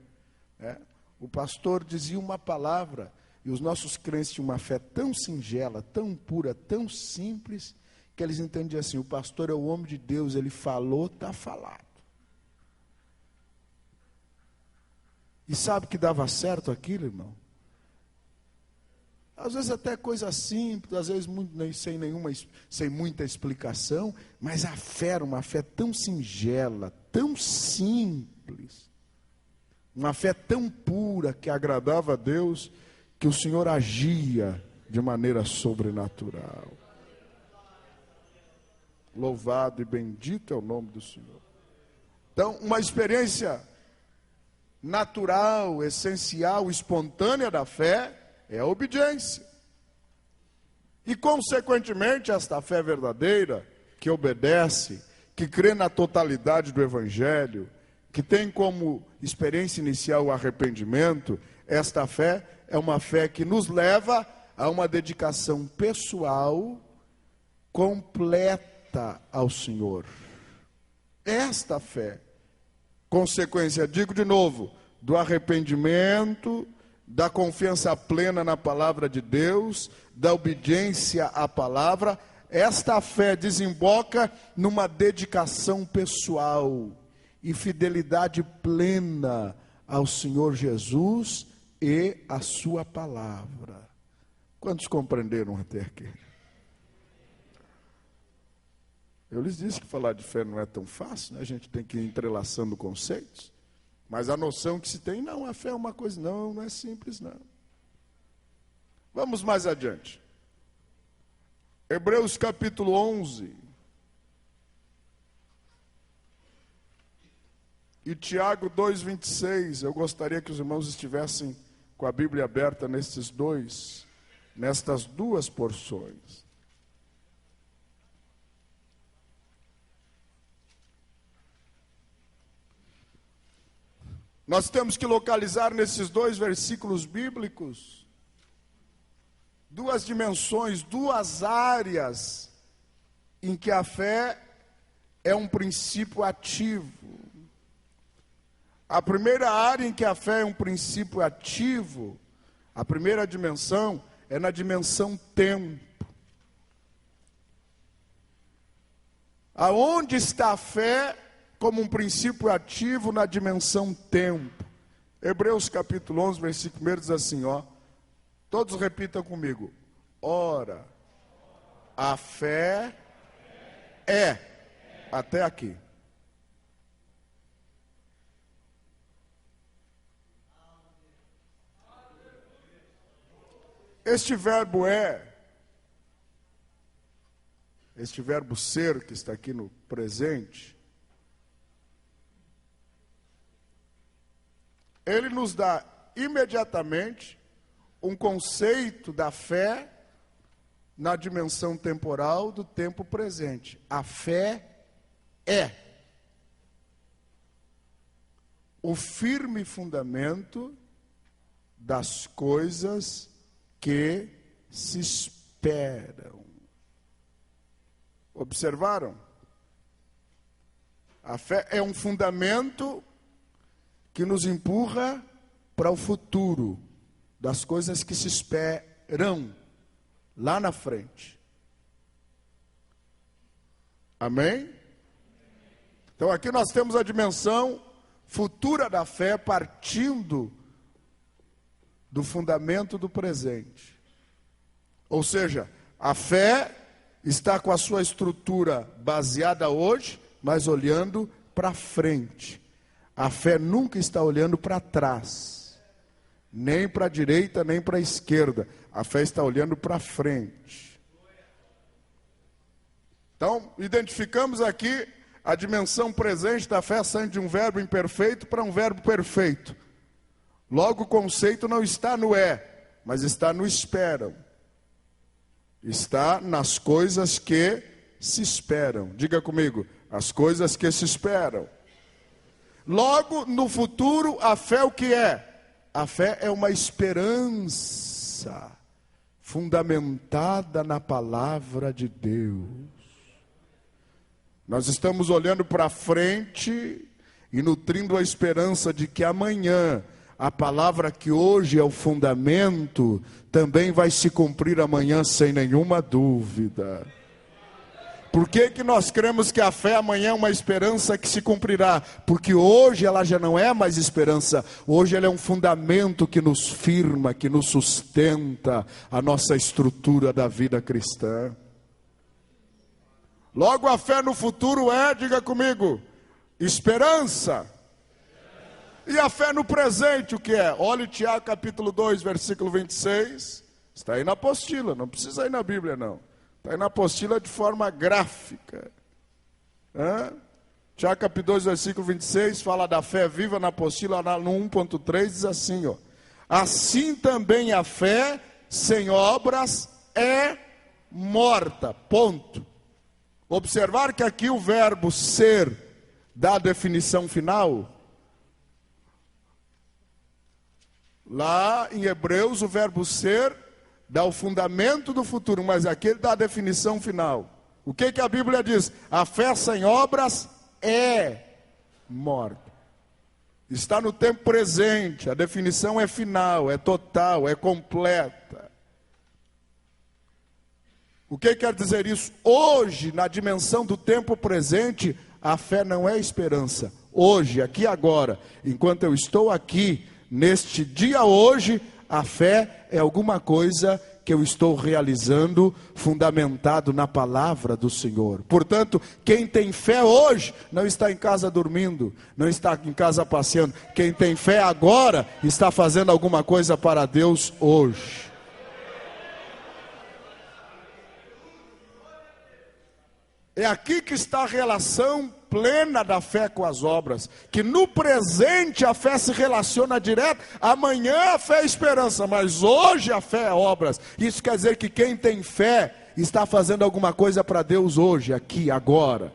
O pastor dizia uma palavra, e os nossos crentes tinham uma fé tão singela, tão pura, tão simples, Que eles entendiam assim: o pastor é o homem de Deus, ele falou, está falado. E sabe que dava certo aquilo, irmão? Às vezes até coisa simples, às vezes sem muita explicação, mas a fé era uma fé tão singela, tão simples, uma fé tão pura que agradava a Deus, que o Senhor agia de maneira sobrenatural. Louvado e bendito é o nome do Senhor. Então, uma experiência natural, essencial, espontânea da fé é a obediência. E, consequentemente, esta fé verdadeira, que obedece, que crê na totalidade do Evangelho, que tem como experiência inicial o arrependimento, esta fé é uma fé que nos leva a uma dedicação pessoal completa ao Senhor. Esta fé, consequência, digo de novo, do arrependimento, da confiança plena na palavra de Deus, da obediência à palavra, esta fé desemboca numa dedicação pessoal e fidelidade plena ao Senhor Jesus e à sua palavra. Quantos compreenderam até aqui? Eu lhes disse que falar de fé não é tão fácil, né? A gente tem que ir entrelaçando conceitos. Mas a noção que se tem, não, a fé é uma coisa, não é simples, não. Vamos mais adiante. Hebreus capítulo 11. E Tiago 2,26. Eu gostaria que os irmãos estivessem com a Bíblia aberta nestas duas porções. Nós temos que localizar nesses dois versículos bíblicos duas dimensões, duas áreas em que a fé é um princípio ativo. A primeira área em que a fé é um princípio ativo, a primeira dimensão é na dimensão tempo. Aonde está a fé como um princípio ativo na dimensão tempo? Hebreus capítulo 11, versículo 1 diz assim, todos repitam comigo. Ora, a fé é, até aqui. Este verbo ser, que está aqui no presente, ele nos dá imediatamente um conceito da fé na dimensão temporal do tempo presente. A fé é o firme fundamento das coisas que se esperam. Observaram? A fé é um fundamento que nos empurra para o futuro, das coisas que se esperam lá na frente. Amém? Então aqui nós temos a dimensão futura da fé partindo do fundamento do presente. Ou seja, a fé está com a sua estrutura baseada hoje, mas olhando para frente. A fé nunca está olhando para trás, nem para a direita, nem para a esquerda. A fé está olhando para frente. Então, identificamos aqui a dimensão presente da fé saindo de um verbo imperfeito para um verbo perfeito. Logo, o conceito não está no mas está no esperam. Está nas coisas que se esperam. Diga comigo, as coisas que se esperam. Logo, no futuro, a fé o que é? A fé é uma esperança fundamentada na palavra de Deus. Nós estamos olhando para frente e nutrindo a esperança de que amanhã a palavra que hoje é o fundamento também vai se cumprir amanhã sem nenhuma dúvida. Por que que nós cremos que a fé amanhã é uma esperança que se cumprirá? Porque hoje ela já não é mais esperança. Hoje ela é um fundamento que nos firma, que nos sustenta a nossa estrutura da vida cristã. Logo a fé no futuro é, diga comigo, esperança. E a fé no presente o que é? Olhe Tiago capítulo 2, versículo 26. Está aí na apostila, não precisa ir na Bíblia não. Está aí na apostila de forma gráfica. Tiago capítulo 2, versículo 26, fala da fé viva na apostila, no 1.3, diz assim, ó. Assim também a fé sem obras é morta. Ponto. Observar que aqui o verbo ser dá a definição final. Lá em Hebreus o verbo ser dá o fundamento do futuro, mas aqui ele dá a definição final. O que que a Bíblia diz? A fé sem obras é morta. Está no tempo presente, a definição é final, é total, é completa. O que quer dizer isso? Hoje, na dimensão do tempo presente, a fé não é esperança. Hoje, aqui agora, enquanto eu estou aqui, neste dia hoje, a fé é alguma coisa que eu estou realizando, fundamentado na palavra do Senhor. Portanto, quem tem fé hoje, não está em casa dormindo, não está em casa passeando. Quem tem fé agora, está fazendo alguma coisa para Deus hoje. É aqui que está a relação plena da fé com as obras. Que no presente a fé se relaciona direto. Amanhã a fé é esperança, mas hoje a fé é obras. Isso quer dizer que quem tem fé está fazendo alguma coisa para Deus hoje, aqui, agora.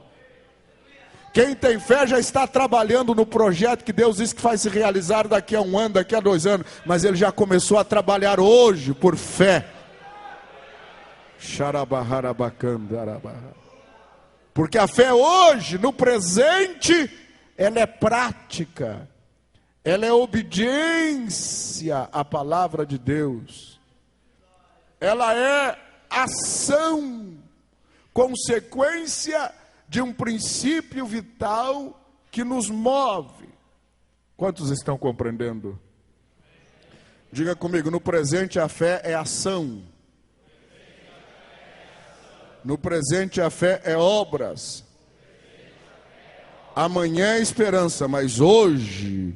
Quem tem fé já está trabalhando no projeto que Deus disse que vai se realizar daqui a 1 ano, daqui a 2 anos. Mas ele já começou a trabalhar hoje por fé. Xarabaharabacandarabarra. Porque a fé hoje, no presente, ela é prática, ela é obediência à palavra de Deus, ela é ação, consequência de um princípio vital que nos move. Quantos estão compreendendo? Diga comigo, no presente a fé é ação. No presente a fé é obras. Amanhã é esperança, mas hoje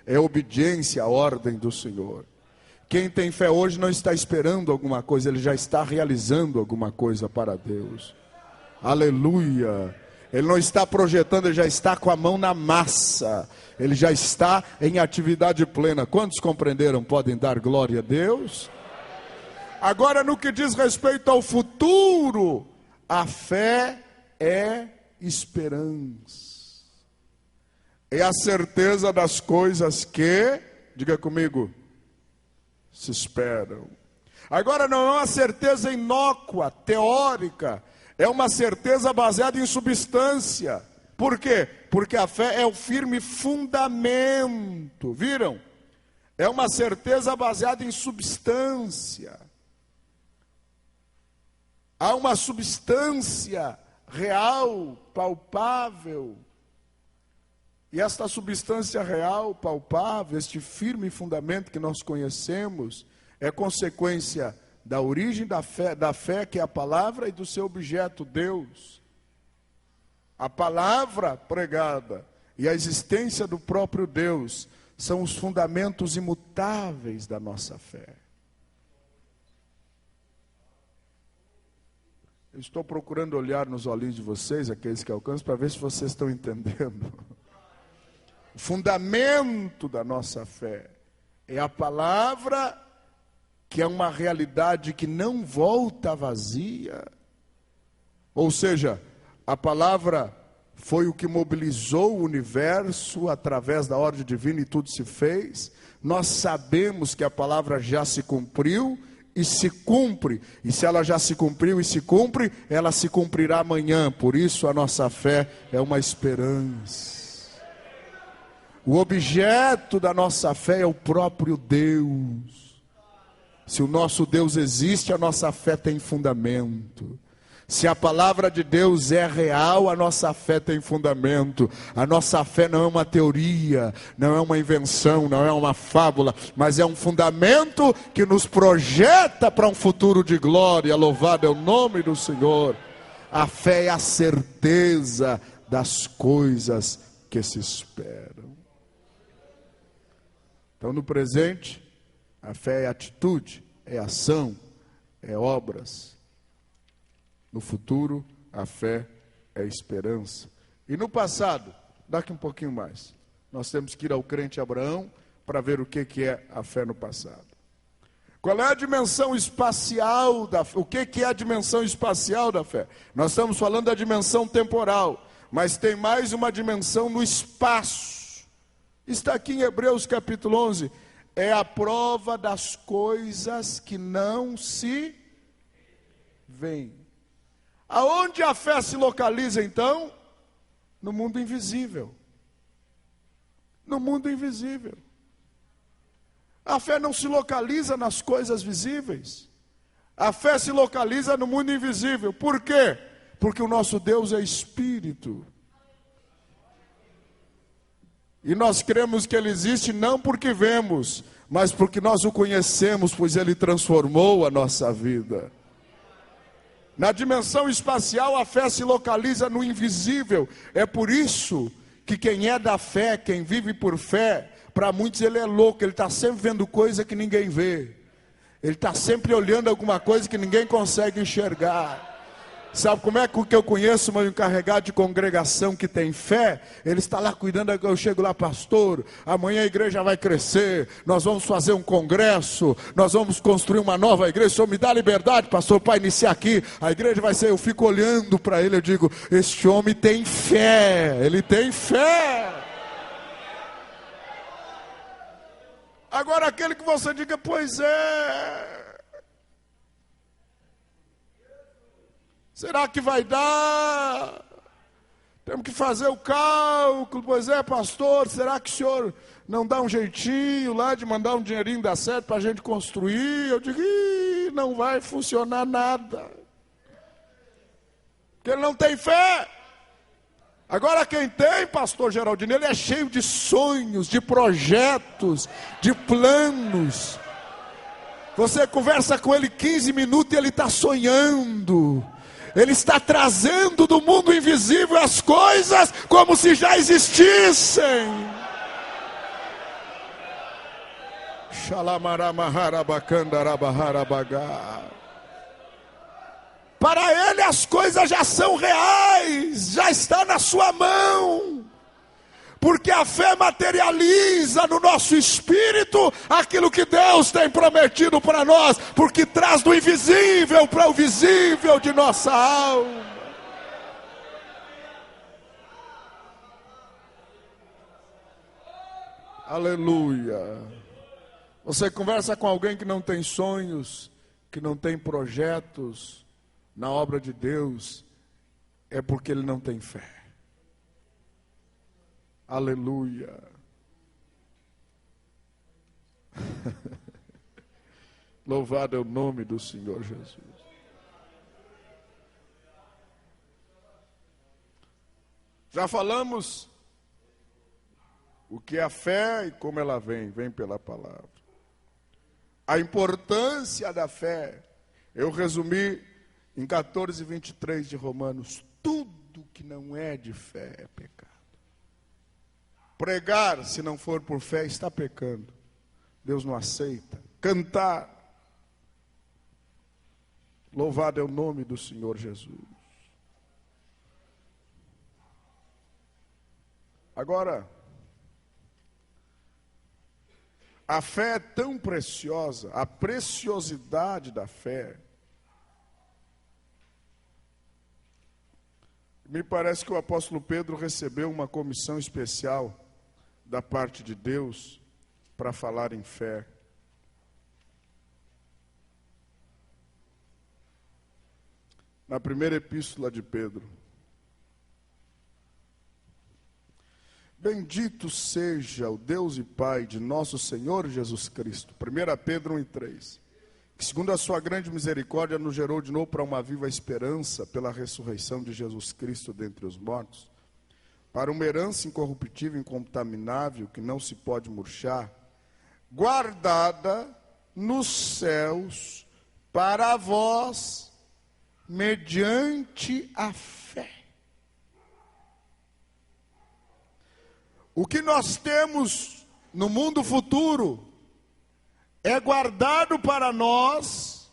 é obediência à ordem do Senhor. Quem tem fé hoje não está esperando alguma coisa, ele já está realizando alguma coisa para Deus. Aleluia. Ele não está projetando, ele já está com a mão na massa. Ele já está em atividade plena. Quantos compreenderam? Podem dar glória a Deus? Agora, no que diz respeito ao futuro, a fé é esperança. É a certeza das coisas que, diga comigo, se esperam. Agora, não é uma certeza inócua, teórica, é uma certeza baseada em substância. Por quê? Porque a fé é o firme fundamento, viram? É uma certeza baseada em substância. Há uma substância real, palpável. E esta substância real, palpável, este firme fundamento que nós conhecemos, é consequência da origem da fé que é a palavra e do seu objeto, Deus. A palavra pregada e a existência do próprio Deus são os fundamentos imutáveis da nossa fé. Eu estou procurando olhar nos olhinhos de vocês, aqueles que alcançam, para ver se vocês estão entendendo. O fundamento da nossa fé é a palavra, que é uma realidade que não volta vazia. Ou seja, a palavra foi o que mobilizou o universo através da ordem divina e tudo se fez. Nós sabemos que a palavra já se cumpriu e se cumpre, e se ela já se cumpriu e se cumpre, ela se cumprirá amanhã. Por isso a nossa fé é uma esperança. O objeto da nossa fé é o próprio Deus. Se o nosso Deus existe, a nossa fé tem fundamento. Se a palavra de Deus é real, a nossa fé tem fundamento. A nossa fé não é uma teoria, não é uma invenção, não é uma fábula, mas é um fundamento que nos projeta para um futuro de glória. Louvado é o nome do Senhor. A fé é a certeza das coisas que se esperam. Então, no presente, a fé é atitude, é ação, é obras. No futuro, a fé é esperança. E no passado, daqui um pouquinho mais, nós temos que ir ao crente Abraão para ver o que é a fé no passado. Qual é a dimensão espacial da fé? O que é a dimensão espacial da fé? Nós estamos falando da dimensão temporal, mas tem mais uma dimensão no espaço. Está aqui em Hebreus capítulo 11. É a prova das coisas que não se veem. Aonde a fé se localiza então? No mundo invisível. No mundo invisível. A fé não se localiza nas coisas visíveis. A fé se localiza no mundo invisível. Por quê? Porque o nosso Deus é Espírito. E nós cremos que Ele existe não porque vemos, mas porque nós o conhecemos, pois Ele transformou a nossa vida. Na dimensão espacial, a fé se localiza no invisível. É por isso que quem é da fé, quem vive por fé, para muitos ele é louco, ele está sempre vendo coisa que ninguém vê. Ele está sempre olhando alguma coisa que ninguém consegue enxergar. Sabe como é que eu conheço meu encarregado de congregação que tem fé? Ele está lá cuidando, eu chego lá, pastor, amanhã a igreja vai crescer, nós vamos fazer um congresso, nós vamos construir uma nova igreja, o senhor me dá liberdade, pastor, para iniciar aqui, a igreja vai ser, eu fico olhando para ele, eu digo, este homem tem fé, ele tem fé. Agora aquele que você diga, pois é... Será que vai dar? Temos que fazer o cálculo. Pois é, pastor, será que o senhor não dá um jeitinho lá de mandar um dinheirinho dar certo para a gente construir? Eu digo, não vai funcionar nada. Porque ele não tem fé. Agora quem tem, pastor Geraldino, ele é cheio de sonhos, de projetos, de planos. Você conversa com ele 15 minutos e ele está sonhando. Ele está trazendo do mundo invisível as coisas como se já existissem. Para ele as coisas já são reais, já está na sua mão. Porque a fé materializa no nosso espírito aquilo que Deus tem prometido para nós. Porque traz do invisível para o visível de nossa alma. Aleluia. Você conversa com alguém que não tem sonhos, que não tem projetos na obra de Deus, é porque ele não tem fé. Aleluia. Louvado é o nome do Senhor Jesus. Já falamos o que é a fé e como ela vem pela palavra. A importância da fé, eu resumi em 14:23 de Romanos, tudo que não é de fé é pecado. Pregar, se não for por fé, está pecando. Deus não aceita. Cantar. Louvado é o nome do Senhor Jesus. Agora, a fé é tão preciosa, a preciosidade da fé. Me parece que o apóstolo Pedro recebeu uma comissão especial da parte de Deus para falar em fé. Na primeira epístola de Pedro. Bendito seja o Deus e Pai de nosso Senhor Jesus Cristo. 1 Pedro 1:3. que segundo a sua grande misericórdia nos gerou de novo para uma viva esperança pela ressurreição de Jesus Cristo dentre os mortos, para uma herança incorruptível, incontaminável, que não se pode murchar, guardada nos céus para vós, mediante a fé. O que nós temos no mundo futuro é guardado para nós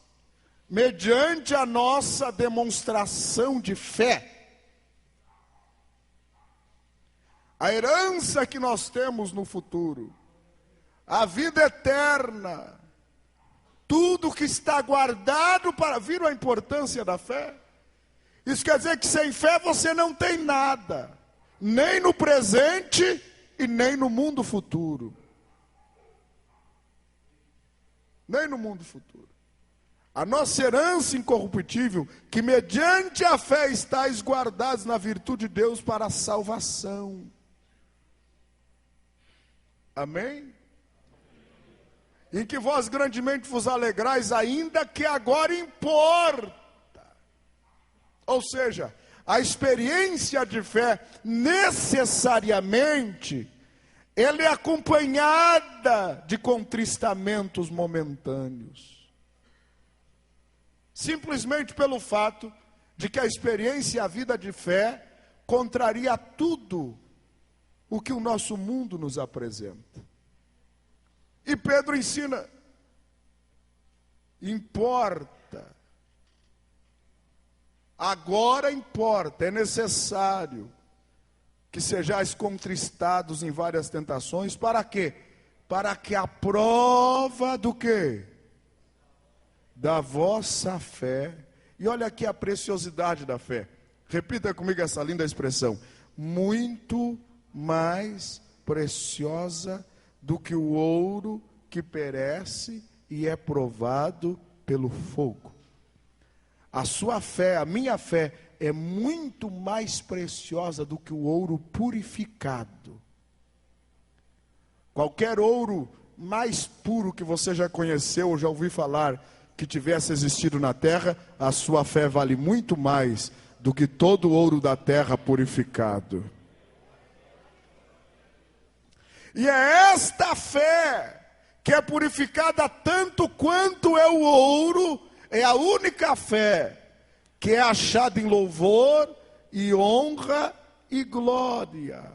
mediante a nossa demonstração de fé. A herança que nós temos no futuro, a vida eterna, tudo que está guardado para... Viram a importância da fé? Isso quer dizer que sem fé você não tem nada, nem no presente e nem no mundo futuro. Nem no mundo futuro. A nossa herança incorruptível, que mediante a fé estáis guardados na virtude de Deus para a salvação. Amém? Em que vós grandemente vos alegrais, ainda que agora importa. Ou seja, a experiência de fé necessariamente ela é acompanhada de contristamentos momentâneos. Simplesmente pelo fato de que a experiência e a vida de fé contraria tudo o que o nosso mundo nos apresenta. E Pedro ensina, importa. Agora importa, é necessário que sejais contristados em várias tentações, para quê? Para que a prova do quê? Da vossa fé. E olha aqui a preciosidade da fé. Repita comigo essa linda expressão. Muito mais preciosa do que o ouro que perece e é provado pelo fogo. A sua fé, a minha fé, é muito mais preciosa do que o ouro purificado. Qualquer ouro mais puro que você já conheceu ou já ouviu falar que tivesse existido na terra, a sua fé vale muito mais do que todo o ouro da terra purificado. E é esta fé que é purificada tanto quanto é o ouro, é a única fé que é achada em louvor e honra e glória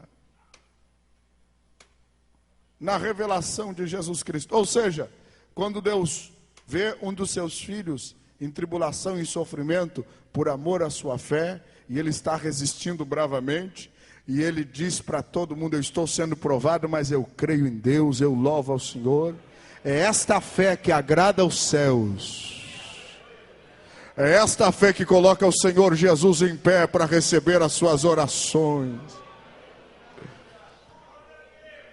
na revelação de Jesus Cristo. Ou seja, quando Deus vê um dos seus filhos em tribulação e sofrimento por amor à sua fé, e ele está resistindo bravamente, e ele diz para todo mundo: eu estou sendo provado, mas eu creio em Deus, eu louvo ao Senhor. É esta fé que agrada aos céus. É esta fé que coloca o Senhor Jesus em pé para receber as suas orações.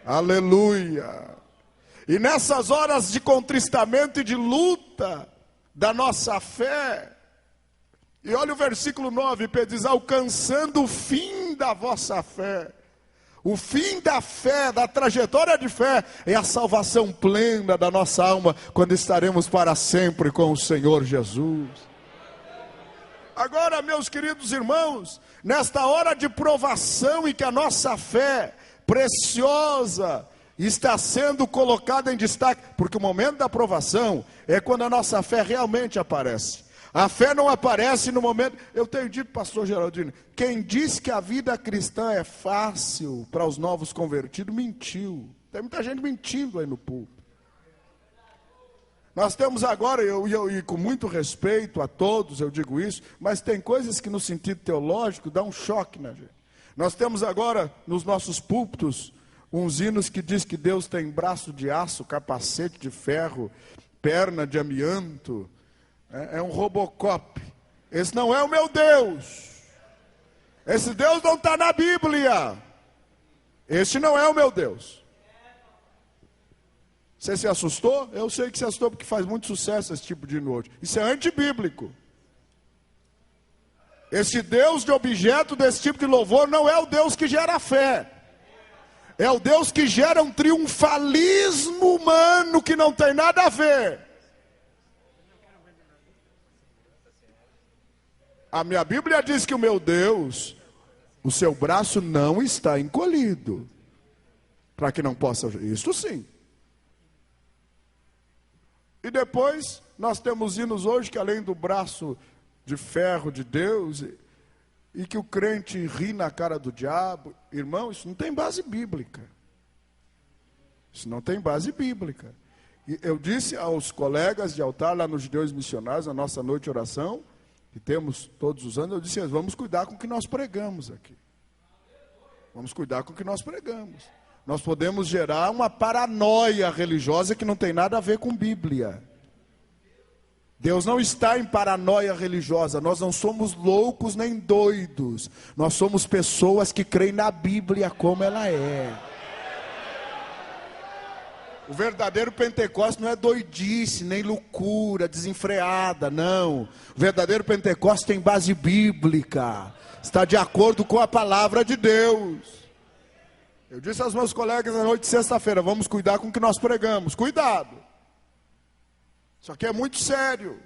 Aleluia. E nessas horas de contristamento e de luta da nossa fé, e olha o versículo 9, Pedro diz: alcançando o fim da vossa fé. O fim da fé, da trajetória de fé, é a salvação plena da nossa alma, quando estaremos para sempre com o Senhor Jesus. Agora, meus queridos irmãos, nesta hora de provação em que a nossa fé preciosa está sendo colocada em destaque, porque o momento da provação é quando a nossa fé realmente aparece. A fé não aparece no momento... Eu tenho dito, pastor Geraldino, quem diz que a vida cristã é fácil para os novos convertidos, mentiu. Tem muita gente mentindo aí no púlpito. Nós temos agora, e com muito respeito a todos, eu digo isso, mas tem coisas que no sentido teológico dá um choque na gente. Nós temos agora nos nossos púlpitos uns hinos que diz que Deus tem braço de aço, capacete de ferro, perna de amianto. É um Robocop. Esse não é o meu Deus. Esse Deus não está na Bíblia. Esse não é o meu Deus. Você se assustou? Eu sei que se assustou porque faz muito sucesso esse tipo de hino hoje. Isso é antibíblico. Esse Deus de objeto desse tipo de louvor não é o Deus que gera fé. É o Deus que gera um triunfalismo humano que não tem nada a ver. A minha Bíblia diz que o meu Deus, o seu braço não está encolhido, para que não possa... Isto sim. E depois, nós temos hinos hoje que além do braço de ferro de Deus, e que o crente ri na cara do diabo. Irmão, isso não tem base bíblica. Isso não tem base bíblica. E eu disse aos colegas de altar lá nos Judeus Missionários, na nossa noite de oração, que temos todos os anos, eu disse, vamos cuidar com o que nós pregamos aqui. Vamos cuidar com o que nós pregamos. Nós podemos gerar uma paranoia religiosa que não tem nada a ver com Bíblia. Deus não está em paranoia religiosa. Nós não somos loucos nem doidos. Nós somos pessoas que creem na Bíblia como ela é. O verdadeiro Pentecostes não é doidice, nem loucura, desenfreada, não. O verdadeiro Pentecostes tem base bíblica. Está de acordo com a palavra de Deus. Eu disse aos meus colegas na noite de sexta-feira, vamos cuidar com o que nós pregamos. Cuidado. Isso aqui é muito sério.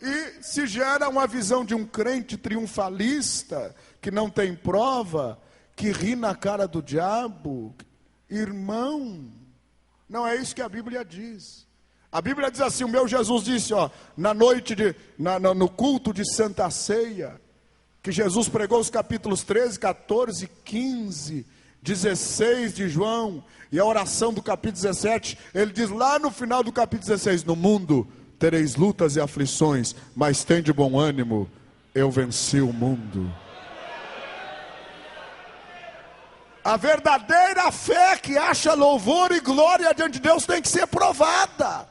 E se gera uma visão de um crente triunfalista, que não tem prova, que ri na cara do diabo. Irmão, não é isso que a Bíblia diz. A Bíblia diz assim, o meu Jesus disse, na noite, no culto de Santa Ceia, que Jesus pregou os capítulos 13, 14, 15, 16 de João, e a oração do capítulo 17, ele diz lá no final do capítulo 16, no mundo tereis lutas e aflições, mas tende bom ânimo, eu venci o mundo. A verdadeira fé que acha louvor e glória diante de Deus tem que ser provada.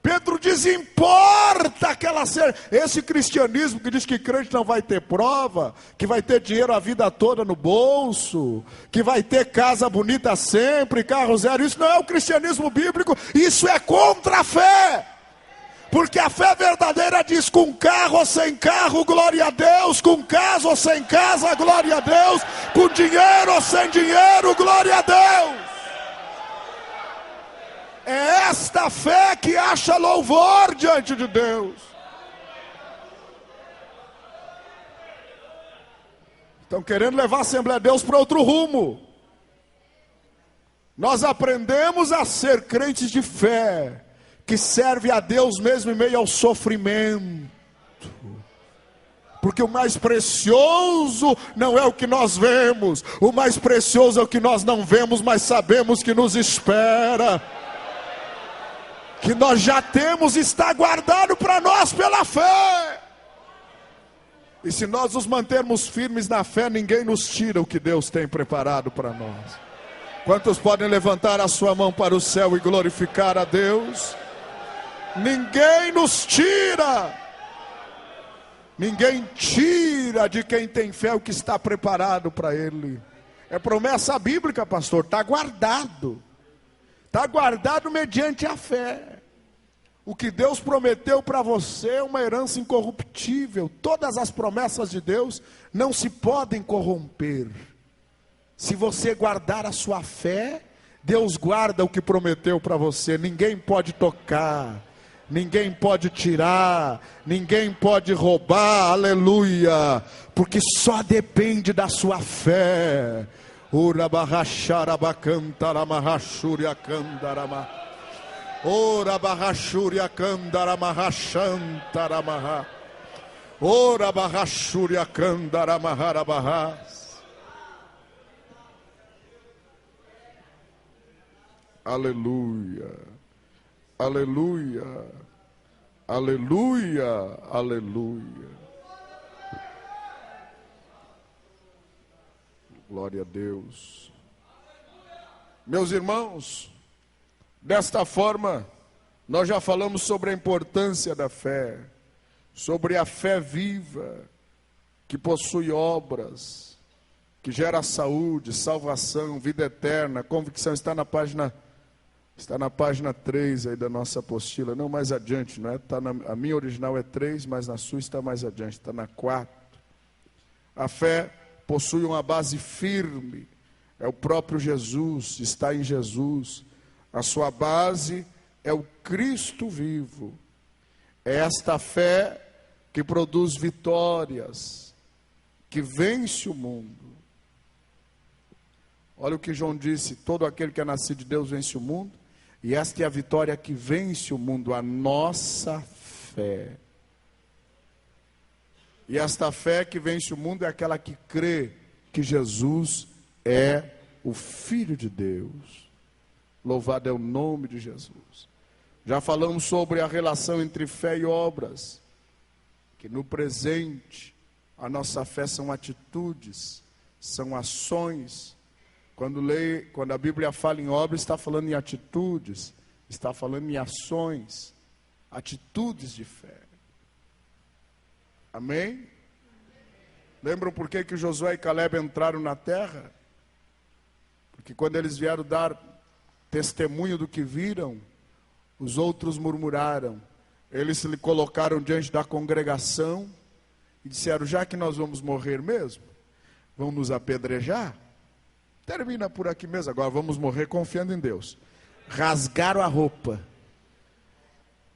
Pedro diz, importa que ela seja. Esse cristianismo que diz que crente não vai ter prova, que vai ter dinheiro a vida toda no bolso, que vai ter casa bonita sempre, carro zero, isso não é o cristianismo bíblico, isso é contra a fé. Porque a fé verdadeira diz, com carro ou sem carro, glória a Deus, com casa ou sem casa, glória a Deus, com dinheiro ou sem dinheiro, glória a Deus. É esta fé que acha louvor diante de Deus. Estão querendo levar a Assembleia de Deus para outro rumo. Nós aprendemos a ser crentes de fé, que serve a Deus mesmo em meio ao sofrimento. Porque o mais precioso não é o que nós vemos, o mais precioso é o que nós não vemos, mas sabemos que nos espera. Que nós já temos, está guardado para nós pela fé. E se nós nos mantermos firmes na fé, ninguém nos tira o que Deus tem preparado para nós. Quantos podem levantar a sua mão para o céu e glorificar a Deus? Ninguém nos tira. Ninguém tira de quem tem fé o que está preparado para ele. É promessa bíblica, pastor, está guardado. Está guardado mediante a fé. O que Deus prometeu para você é uma herança incorruptível. Todas as promessas de Deus não se podem corromper. Se você guardar a sua fé, Deus guarda o que prometeu para você. Ninguém pode tocar, ninguém pode tirar, ninguém pode roubar, aleluia. Porque só depende da sua fé. Ora barrachara bacantara mahashuria candarama. Ora barrachuria candarama rachantara. Ora barrachuria candarama harabahas. Aleluia. Aleluia. Aleluia. Aleluia. Glória a Deus. Meus irmãos, desta forma, nós já falamos sobre a importância da fé, sobre a fé viva, que possui obras, que gera saúde, salvação, vida eterna, convicção. Está na página 3 aí da nossa apostila, não mais adiante, não é? A minha original é 3, mas na sua está mais adiante, está na 4. A fé possui uma base firme, é o próprio Jesus, está em Jesus. A sua base é o Cristo vivo. É esta fé que produz vitórias, que vence o mundo. Olha o que João disse: todo aquele que é nascido de Deus vence o mundo. E esta é a vitória que vence o mundo, a nossa fé. E esta fé que vence o mundo é aquela que crê que Jesus é o Filho de Deus. Louvado é o nome de Jesus. Já falamos sobre a relação entre fé e obras, que no presente a nossa fé são atitudes, são ações. Quando a Bíblia fala em obras, está falando em atitudes, está falando em ações, atitudes de fé. Amém? Lembram por que Josué e Caleb entraram na terra? Porque quando eles vieram dar testemunho do que viram, os outros murmuraram. Eles se colocaram diante da congregação e disseram: já que nós vamos morrer mesmo, vão nos apedrejar? Termina por aqui mesmo, agora vamos morrer confiando em Deus. Rasgaram a roupa.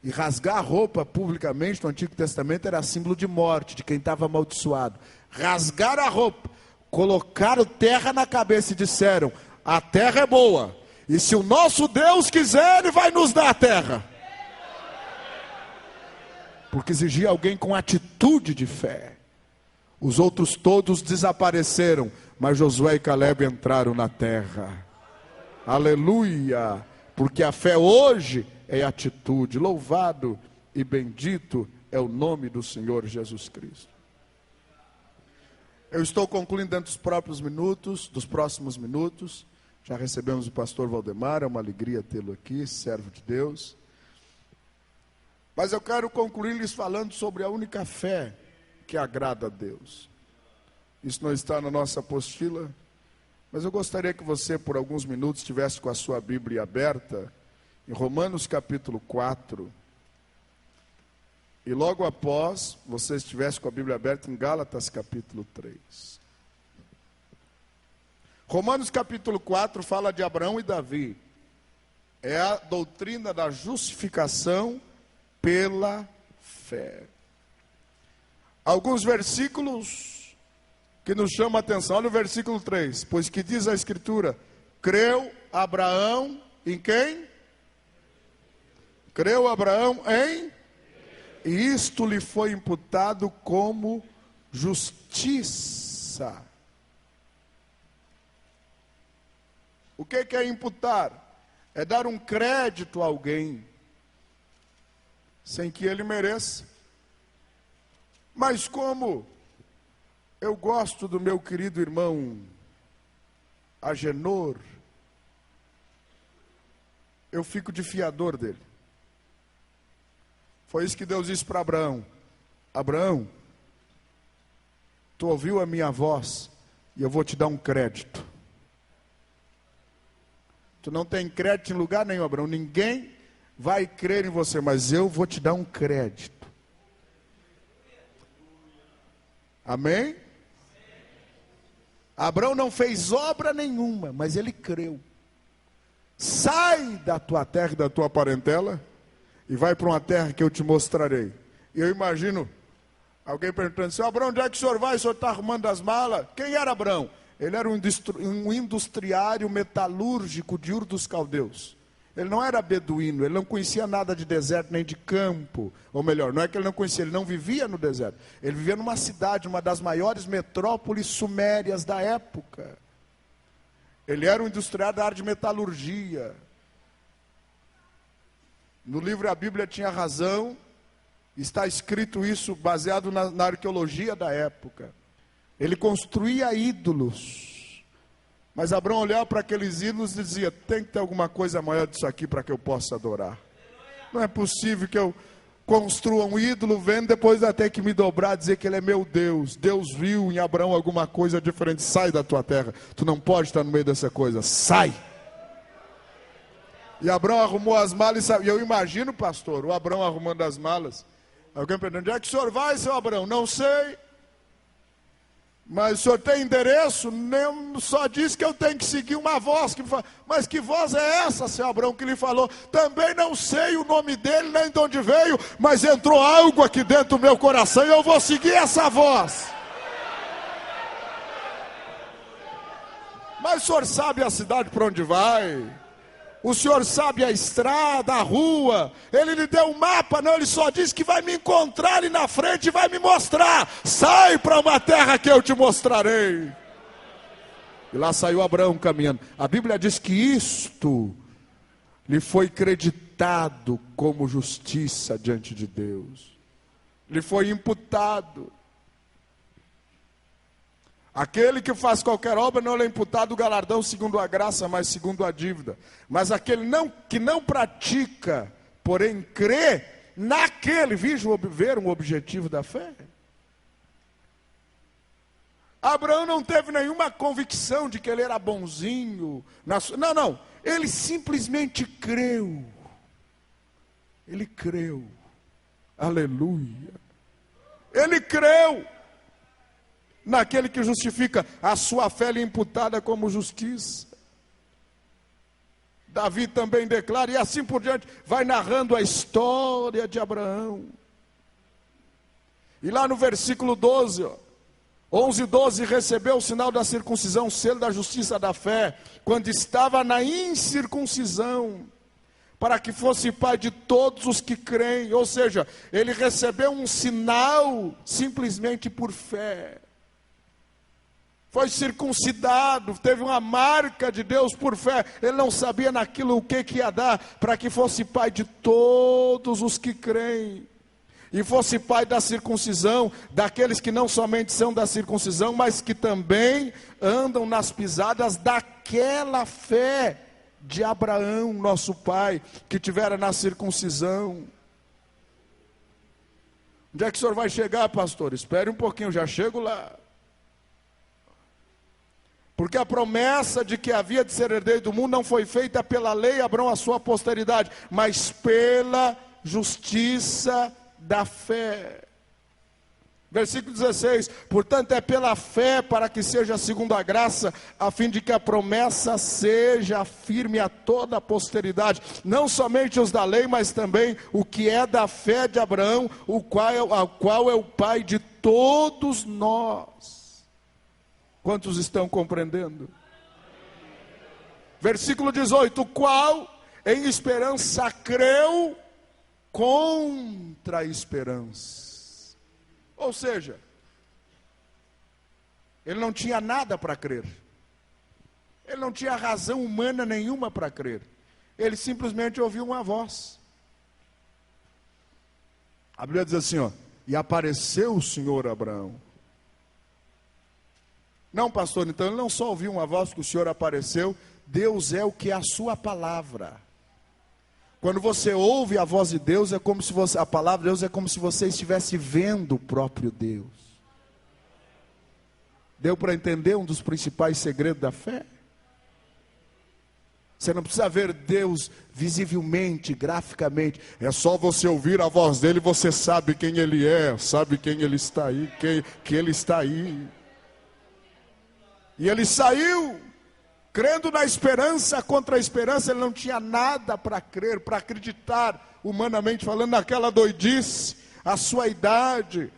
E rasgar a roupa publicamente no Antigo Testamento era símbolo de morte, de quem estava amaldiçoado. Rasgaram a roupa, colocaram terra na cabeça e disseram: a terra é boa, e se o nosso Deus quiser, Ele vai nos dar a terra. Porque exigia alguém com atitude de fé. Os outros todos desapareceram, mas Josué e Caleb entraram na terra. Aleluia! Porque a fé hoje é atitude. Louvado e bendito é o nome do Senhor Jesus Cristo. Eu estou concluindo dentro dos próximos minutos. Já recebemos o pastor Valdemar, é uma alegria tê-lo aqui, servo de Deus. Mas eu quero concluir lhes falando sobre a única fé que agrada a Deus. Isso não está na nossa apostila, mas eu gostaria que você, por alguns minutos, estivesse com a sua Bíblia aberta, em Romanos capítulo 4, e logo após, você estivesse com a Bíblia aberta em Gálatas capítulo 3. Romanos capítulo 4 fala de Abraão e Davi. É a doutrina da justificação pela fé. Alguns versículos que nos chamam a atenção. Olha o versículo 3. Pois que diz a Escritura: creu Abraão em quem? Creu Abraão em? E isto lhe foi imputado como justiça. O que é imputar? É dar um crédito a alguém, sem que ele mereça. Mas como eu gosto do meu querido irmão Agenor, eu fico de fiador dele. Foi isso que Deus disse para Abraão: Abraão, tu ouviu a minha voz e eu vou te dar um crédito. Tu não tem crédito em lugar nenhum, Abraão. Ninguém vai crer em você, mas eu vou te dar um crédito. Amém? Abraão não fez obra nenhuma, mas ele creu. Sai da tua terra e da tua parentela e vai para uma terra que eu te mostrarei. E eu imagino alguém perguntando assim: Abraão, onde é que o senhor vai? O senhor está arrumando as malas? Quem era Abraão? Ele era um industriário metalúrgico de Ur dos Caldeus. Ele não era beduíno, ele não conhecia nada de deserto nem de campo. Ou melhor, não é que ele não conhecia, ele não vivia no deserto. Ele vivia numa cidade, uma das maiores metrópoles sumérias da época. Ele era um industriário da área de metalurgia. No livro A Bíblia Tinha Razão, está escrito isso baseado na arqueologia da época. Ele construía ídolos. Mas Abraão olhava para aqueles ídolos e dizia: tem que ter alguma coisa maior disso aqui para que eu possa adorar. Não é possível que eu construa um ídolo, vendo, depois até que me dobrar, dizer que ele é meu Deus. Deus viu em Abraão alguma coisa diferente. Sai da tua terra, tu não pode estar no meio dessa coisa, sai. E Abraão arrumou as malas, e eu imagino, pastor, o Abraão arrumando as malas. Alguém perguntando: onde é que o senhor vai, seu Abraão? Não sei. Mas o senhor tem endereço? Só diz que eu tenho que seguir uma voz. Mas que voz é essa, seu Abraão, que lhe falou? Também não sei o nome dele, nem de onde veio, mas entrou algo aqui dentro do meu coração e eu vou seguir essa voz. Mas o senhor sabe a cidade para onde vai? O senhor sabe a estrada, a rua? Ele lhe deu um mapa? Não, ele só disse que vai me encontrar ali na frente e vai me mostrar. Sai para uma terra que eu te mostrarei. E lá saiu Abraão caminhando. A Bíblia diz que isto lhe foi creditado como justiça diante de Deus. Lhe foi imputado. Aquele que faz qualquer obra não lhe é imputado o galardão segundo a graça, mas segundo a dívida. Mas aquele que não pratica, porém crê, naquele, ver um objetivo da fé. Abraão não teve nenhuma convicção de que ele era bonzinho. Não, ele simplesmente creu. Ele creu. Aleluia. Ele creu. Naquele que justifica, a sua fé lhe imputada como justiça. Davi também declara, e assim por diante, vai narrando a história de Abraão. E lá no versículo 12, 11, 12, recebeu o sinal da circuncisão, o selo da justiça da fé, quando estava na incircuncisão, para que fosse pai de todos os que creem. Ou seja, ele recebeu um sinal simplesmente por fé. Foi circuncidado, teve uma marca de Deus por fé. Ele não sabia naquilo o que ia dar, para que fosse pai de todos os que creem. E fosse pai da circuncisão, daqueles que não somente são da circuncisão, mas que também andam nas pisadas daquela fé de Abraão, nosso pai, que tivera na circuncisão. Onde é que o senhor vai chegar, pastor? Espere um pouquinho, já chego lá. Porque a promessa de que havia de ser herdeiro do mundo não foi feita pela lei, Abraão, a sua posteridade, mas pela justiça da fé. Versículo 16, portanto é pela fé para que seja segundo a graça, a fim de que a promessa seja firme a toda a posteridade, não somente os da lei, mas também o que é da fé de Abraão, o qual é o pai de todos nós. Quantos estão compreendendo? Versículo 18, o qual em esperança creu contra a esperança. Ou seja, ele não tinha nada para crer. Ele não tinha razão humana nenhuma para crer. Ele simplesmente ouviu uma voz. A Bíblia diz assim, e apareceu o Senhor a Abraão. Não, pastor, então ele não só ouviu uma voz que o Senhor apareceu, Deus é o que é a sua palavra. Quando você ouve a voz de Deus, é como se a palavra de Deus é como se você estivesse vendo o próprio Deus. Deu para entender um dos principais segredos da fé? Você não precisa ver Deus visivelmente, graficamente. É só você ouvir a voz dele e você sabe quem ele é, sabe quem ele está aí, que ele está aí. E ele saiu, crendo na esperança contra a esperança. Ele não tinha nada para crer, para acreditar, humanamente falando, naquela doidice, a sua idade,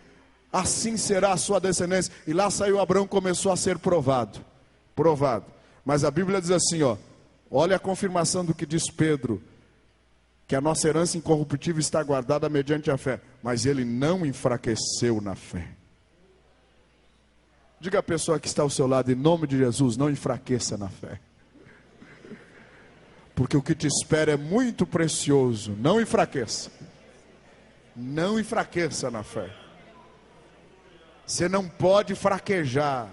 assim será a sua descendência. E lá saiu Abraão, começou a ser provado. Mas a Bíblia diz assim, olha a confirmação do que diz Pedro, que a nossa herança incorruptível está guardada mediante a fé. Mas ele não enfraqueceu na fé. Diga à pessoa que está ao seu lado, em nome de Jesus, não enfraqueça na fé. Porque o que te espera é muito precioso. Não enfraqueça. Não enfraqueça na fé. Você não pode fraquejar.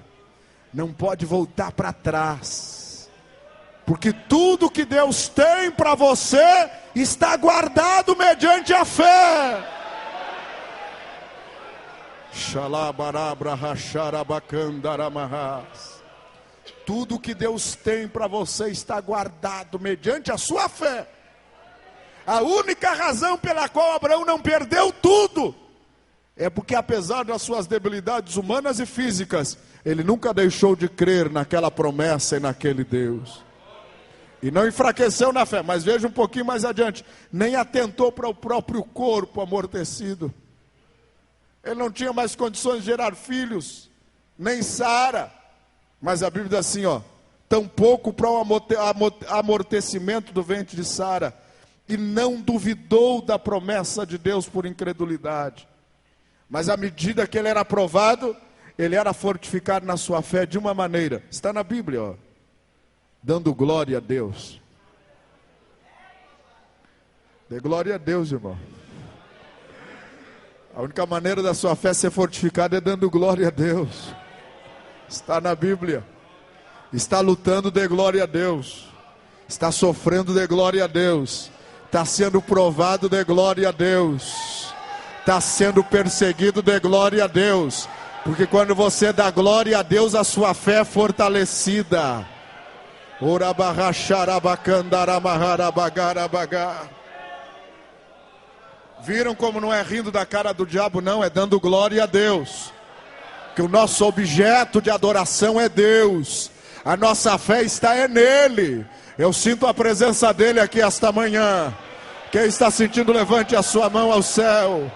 Não pode voltar para trás. Porque tudo que Deus tem para você está guardado mediante a fé. Tudo que Deus tem para você está guardado mediante a sua fé. A única razão pela qual Abraão não perdeu tudo é porque, apesar das suas debilidades humanas e físicas, ele nunca deixou de crer naquela promessa e naquele Deus. E não enfraqueceu na fé, mas veja um pouquinho mais adiante, nem atentou para o próprio corpo amortecido. Ele não tinha mais condições de gerar filhos, nem Sara. Mas a Bíblia diz assim, tampouco para o amortecimento do ventre de Sara, e não duvidou da promessa de Deus por incredulidade. Mas à medida que ele era aprovado, ele era fortificado na sua fé de uma maneira, está na Bíblia, dando glória a Deus. Dê glória a Deus, irmão. A única maneira da sua fé ser fortificada é dando glória a Deus. Está na Bíblia. Está lutando, dê glória a Deus. Está sofrendo, dê glória a Deus. Está sendo provado, dê glória a Deus. Está sendo perseguido, dê glória a Deus. Porque quando você dá glória a Deus, a sua fé é fortalecida. Viram como não é rindo da cara do diabo, não, é dando glória a Deus. Que o nosso objeto de adoração é Deus. A nossa fé está nele. Eu sinto a presença dele aqui esta manhã. Quem está sentindo, levante a sua mão ao céu.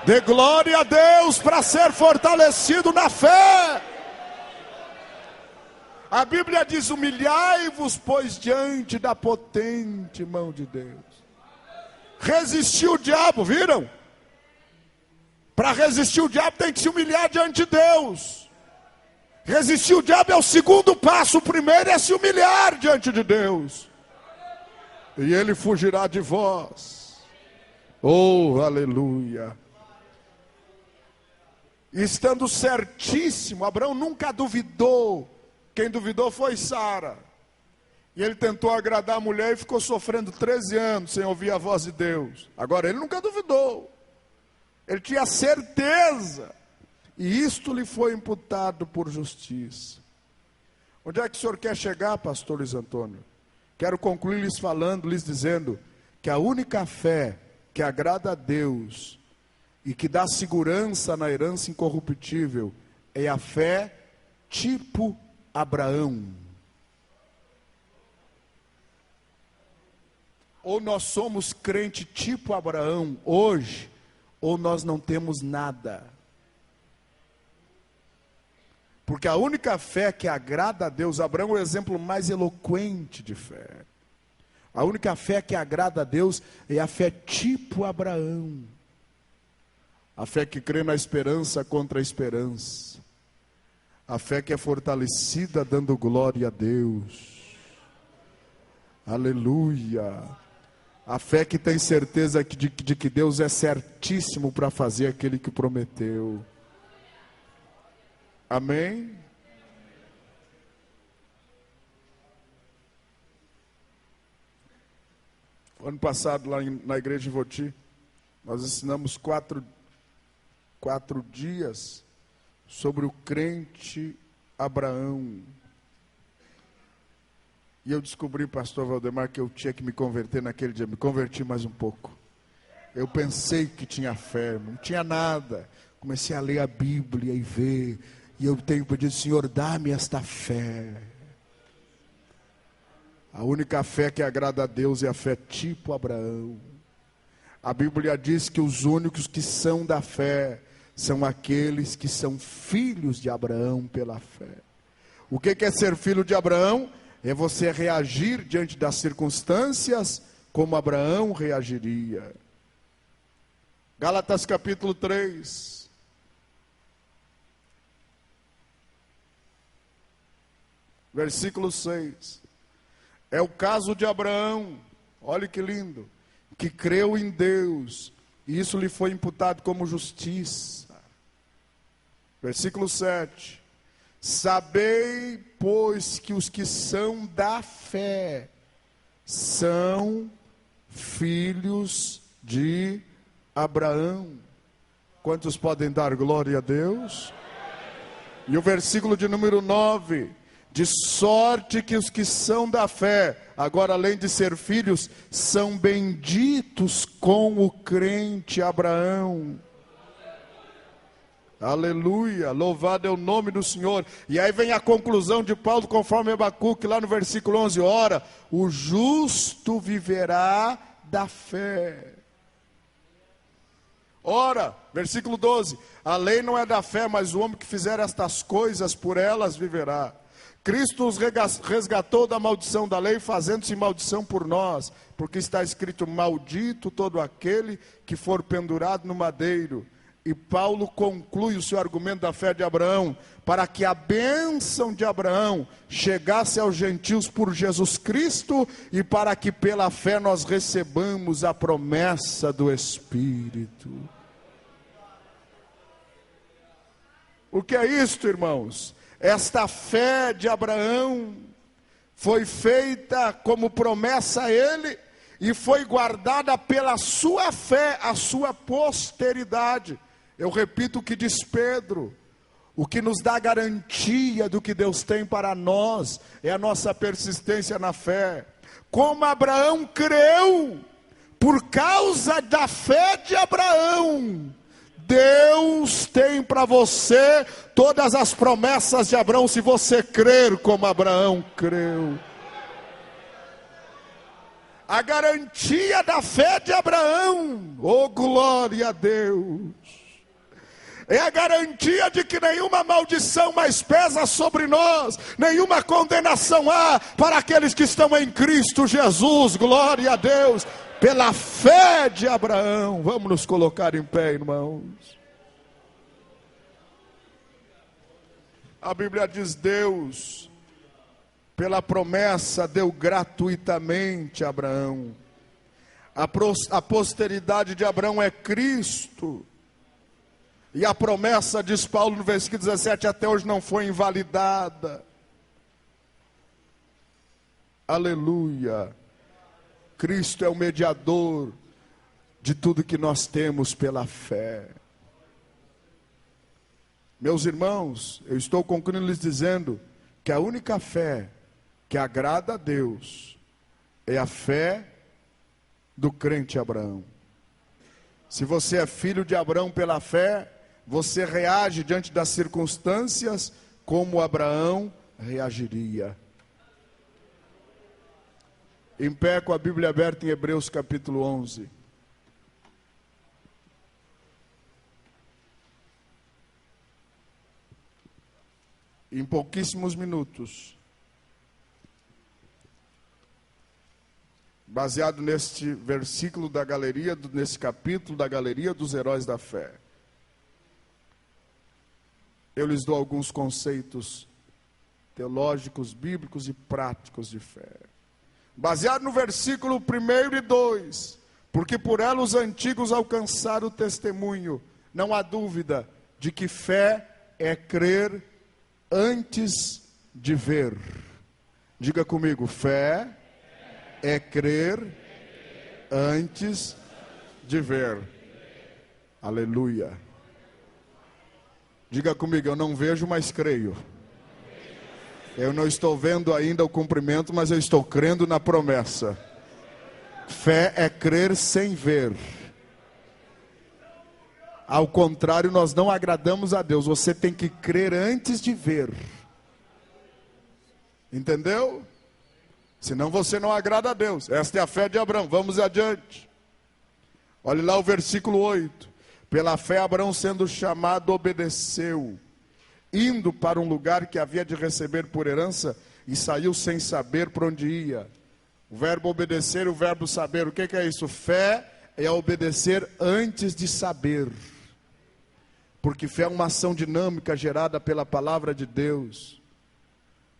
Dê glória a Deus para ser fortalecido na fé. A Bíblia diz, humilhai-vos, pois, diante da potente mão de Deus. Resistir o diabo, viram? Para resistir o diabo tem que se humilhar diante de Deus. Resistir o diabo é o segundo passo, o primeiro é se humilhar diante de Deus. E ele fugirá de vós. Oh, aleluia. Estando certíssimo, Abraão nunca duvidou. Quem duvidou foi Sara. E ele tentou agradar a mulher e ficou sofrendo 13 anos sem ouvir a voz de Deus. Agora ele nunca duvidou. Ele tinha certeza. E isto lhe foi imputado por justiça. Onde é que o senhor quer chegar, pastor Luiz Antônio? Quero concluir lhes falando, lhes dizendo que a única fé que agrada a Deus e que dá segurança na herança incorruptível é a fé tipo Abraão. Ou nós somos crente tipo Abraão hoje, ou nós não temos nada. Porque a única fé que agrada a Deus, Abraão é o exemplo mais eloquente de fé. A única fé que agrada a Deus é a fé tipo Abraão. A fé que crê na esperança contra a esperança. A fé que é fortalecida dando glória a Deus. Aleluia. A fé que tem certeza de que Deus é certíssimo para fazer aquele que prometeu. Amém? Ano passado, lá na igreja de Voti, nós ensinamos quatro dias sobre o crente Abraão. E eu descobri, pastor Valdemar, que eu tinha que me converter naquele dia. Me converti mais um pouco. Eu pensei que tinha fé, não tinha nada. Comecei a ler a Bíblia e ver. E eu tenho pedido, Senhor, dá-me esta fé. A única fé que agrada a Deus é a fé tipo Abraão. A Bíblia diz que os únicos que são da fé são aqueles que são filhos de Abraão pela fé. O que é ser filho de Abraão? É você reagir diante das circunstâncias como Abraão reagiria. Gálatas capítulo 3. Versículo 6. É o caso de Abraão, olha que lindo, que creu em Deus, e isso lhe foi imputado como justiça. Versículo 7. Sabei, pois, que os que são da fé são filhos de Abraão. Quantos podem dar glória a Deus? E o versículo de número 9. De sorte que os que são da fé, agora além de ser filhos, são benditos com o crente Abraão. Aleluia, louvado é o nome do Senhor. E aí vem a conclusão de Paulo, conforme Abacuque, lá no versículo 11. Ora, o justo viverá da fé. Ora, versículo 12. A lei não é da fé, mas o homem que fizer estas coisas, por elas viverá. Cristo os resgatou da maldição da lei, fazendo-se maldição por nós. Porque está escrito, maldito todo aquele que for pendurado no madeiro. E Paulo conclui o seu argumento da fé de Abraão, para que a bênção de Abraão chegasse aos gentios por Jesus Cristo, e para que pela fé nós recebamos a promessa do Espírito. O que é isto, irmãos? Esta fé de Abraão foi feita como promessa a ele, e foi guardada pela sua fé, a sua posteridade. Eu repito o que diz Pedro, o que nos dá garantia do que Deus tem para nós, é a nossa persistência na fé. Como Abraão creu, por causa da fé de Abraão, Deus tem para você todas as promessas de Abraão, se você crer como Abraão creu. A garantia da fé de Abraão, oh glória a Deus, é a garantia de que nenhuma maldição mais pesa sobre nós, nenhuma condenação há para aqueles que estão em Cristo Jesus, glória a Deus, pela fé de Abraão. Vamos nos colocar em pé, irmãos. A Bíblia diz, Deus, pela promessa, deu gratuitamente a Abraão. A posteridade de Abraão é Cristo. E a promessa, diz Paulo no versículo 17, até hoje não foi invalidada. Aleluia. Cristo é o mediador de tudo que nós temos pela fé. Meus irmãos, eu estou concluindo lhes dizendo que a única fé que agrada a Deus é a fé do crente Abraão. Se você é filho de Abraão pela fé, você reage diante das circunstâncias como Abraão reagiria. Em pé com a Bíblia aberta em Hebreus capítulo 11. Em pouquíssimos minutos, baseado neste versículo da galeria, nesse capítulo da galeria dos heróis da fé, eu lhes dou alguns conceitos teológicos, bíblicos e práticos de fé. Baseado no versículo 1 e 2. Porque por ela os antigos alcançaram o testemunho. Não há dúvida de que fé é crer antes de ver. Diga comigo, fé é crer antes de ver. Aleluia. Diga comigo, eu não vejo, mas creio. Eu não estou vendo ainda o cumprimento, mas eu estou crendo na promessa. Fé é crer sem ver. Ao contrário, nós não agradamos a Deus. Você tem que crer antes de ver. Entendeu? Senão você não agrada a Deus. Esta é a fé de Abraão. Vamos adiante. Olhe lá o versículo 8. Pela fé Abraão, sendo chamado, obedeceu, indo para um lugar que havia de receber por herança, e saiu sem saber para onde ia. O verbo obedecer e o verbo saber, o que é isso? Fé é obedecer antes de saber. Porque fé é uma ação dinâmica gerada pela palavra de Deus.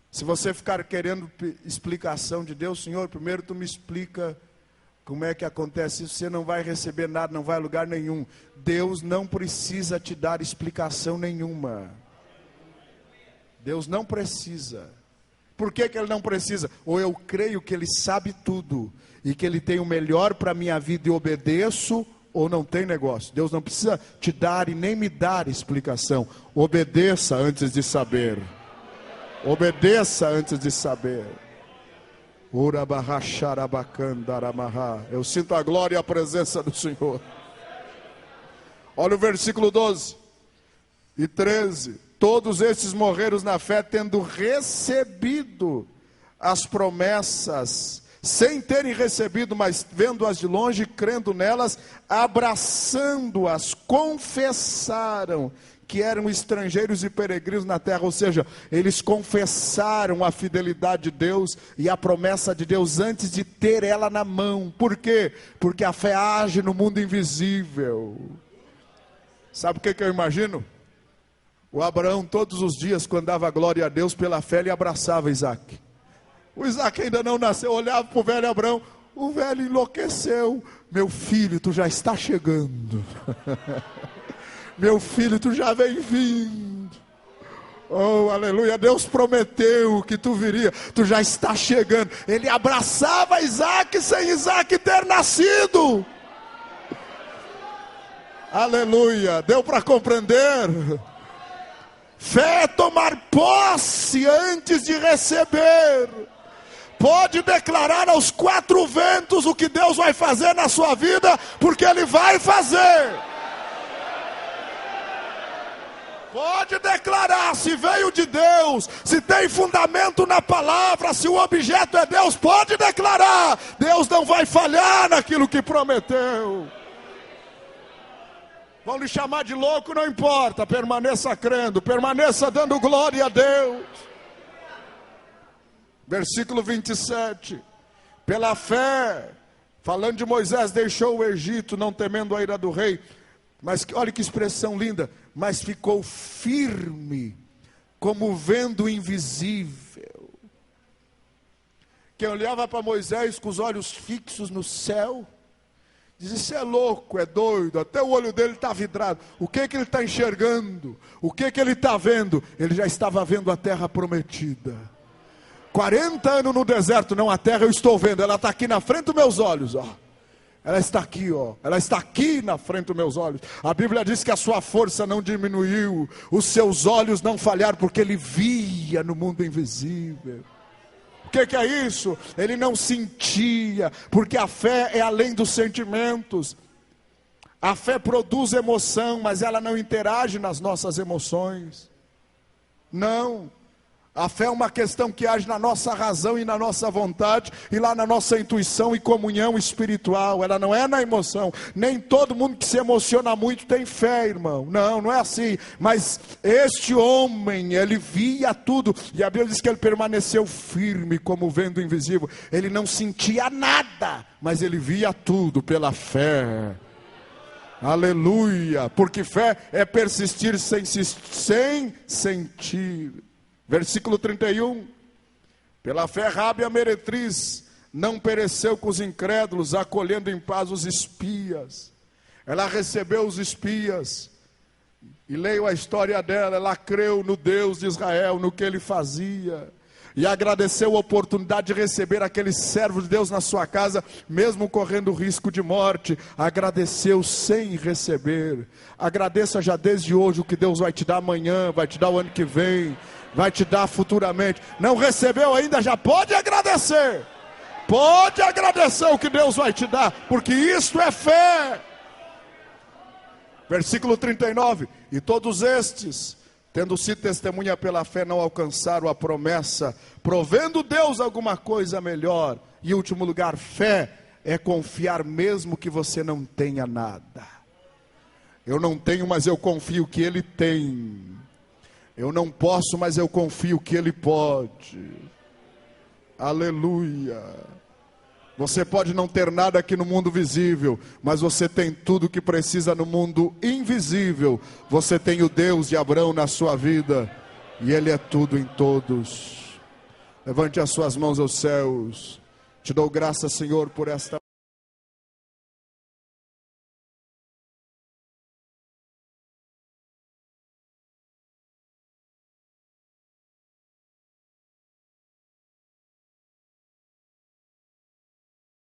Se você ficar querendo explicação de Deus, Senhor, primeiro tu me explica como é que acontece isso, você não vai receber nada, não vai a lugar nenhum. Deus não precisa te dar explicação nenhuma. Deus não precisa. Por que Ele não precisa? Ou eu creio que Ele sabe tudo, e que Ele tem o melhor para a minha vida e obedeço, ou não tem negócio. Deus não precisa te dar e nem me dar explicação. Obedeça antes de saber. Obedeça antes de saber. Eu sinto a glória e a presença do Senhor. Olha o versículo 12. E 13, todos estes morreram na fé, tendo recebido as promessas, sem terem recebido, mas vendo-as de longe, crendo nelas, abraçando-as, confessaram que eram estrangeiros e peregrinos na terra. Ou seja, eles confessaram a fidelidade de Deus e a promessa de Deus antes de ter ela na mão. Por quê? Porque a fé age no mundo invisível. Sabe o que eu imagino? O Abraão todos os dias, quando dava glória a Deus pela fé, ele abraçava Isaac. O Isaac ainda não nasceu, olhava para o velho Abraão, o velho enlouqueceu. Meu filho, tu já está chegando. Meu filho, tu já vem vindo. Oh, aleluia, Deus prometeu que tu viria, tu já está chegando. Ele abraçava Isaac sem Isaac ter nascido. Aleluia, deu para compreender? Fé é tomar posse antes de receber. Pode declarar aos quatro ventos o que Deus vai fazer na sua vida, porque Ele vai fazer. Pode declarar, se veio de Deus, se tem fundamento na palavra, se o objeto é Deus, pode declarar. Deus não vai falhar naquilo que prometeu. Vão lhe chamar de louco, não importa, permaneça crendo, permaneça dando glória a Deus. Versículo 27, pela fé, falando de Moisés, deixou o Egito, não temendo a ira do rei, mas olha que expressão linda, mas ficou firme, como vendo o invisível. Quem olhava para Moisés com os olhos fixos no céu, dizia, isso é louco, é doido, até o olho dele está vidrado. O que ele está enxergando? O que ele está vendo? Ele já estava vendo a terra prometida. 40 anos no deserto, não, a terra eu estou vendo, ela está aqui na frente dos meus olhos, ó. Ela está aqui, ó. Ela está aqui na frente dos meus olhos. A Bíblia diz que a sua força não diminuiu, os seus olhos não falharam, porque ele via no mundo invisível. O que é isso? Ele não sentia, porque a fé é além dos sentimentos. A fé produz emoção, mas ela não interage nas nossas emoções. Não. A fé é uma questão que age na nossa razão e na nossa vontade, e lá na nossa intuição e comunhão espiritual. Ela não é na emoção. Nem todo mundo que se emociona muito tem fé, irmão. Não, não é assim. Mas este homem, ele via tudo. E a Bíblia diz que ele permaneceu firme como vendo invisível. Ele não sentia nada, mas ele via tudo pela fé. Aleluia. Porque fé é persistir sem sentir. Versículo 31, pela fé Rabi a meretriz não pereceu com os incrédulos, acolhendo em paz os espias. Ela recebeu os espias, e leio a história dela, ela creu no Deus de Israel, no que ele fazia, e agradeceu a oportunidade de receber aquele servo de Deus na sua casa, mesmo correndo risco de morte. Agradeceu sem receber. Agradeça já desde hoje o que Deus vai te dar amanhã, vai te dar o ano que vem, vai te dar futuramente. Não recebeu ainda, já pode agradecer. Pode agradecer o que Deus vai te dar, porque isto é fé. Versículo 39, e todos estes, tendo sido testemunha pela fé, não alcançaram a promessa, provendo Deus alguma coisa melhor. E em último lugar, fé é confiar mesmo que você não tenha nada. Eu não tenho, mas eu confio que Ele tem. Eu não posso, mas eu confio que Ele pode. Aleluia. Você pode não ter nada aqui no mundo visível, mas você tem tudo o que precisa no mundo invisível. Você tem o Deus de Abraão na sua vida, e Ele é tudo em todos. Levante as suas mãos aos céus. Te dou graças, Senhor, por esta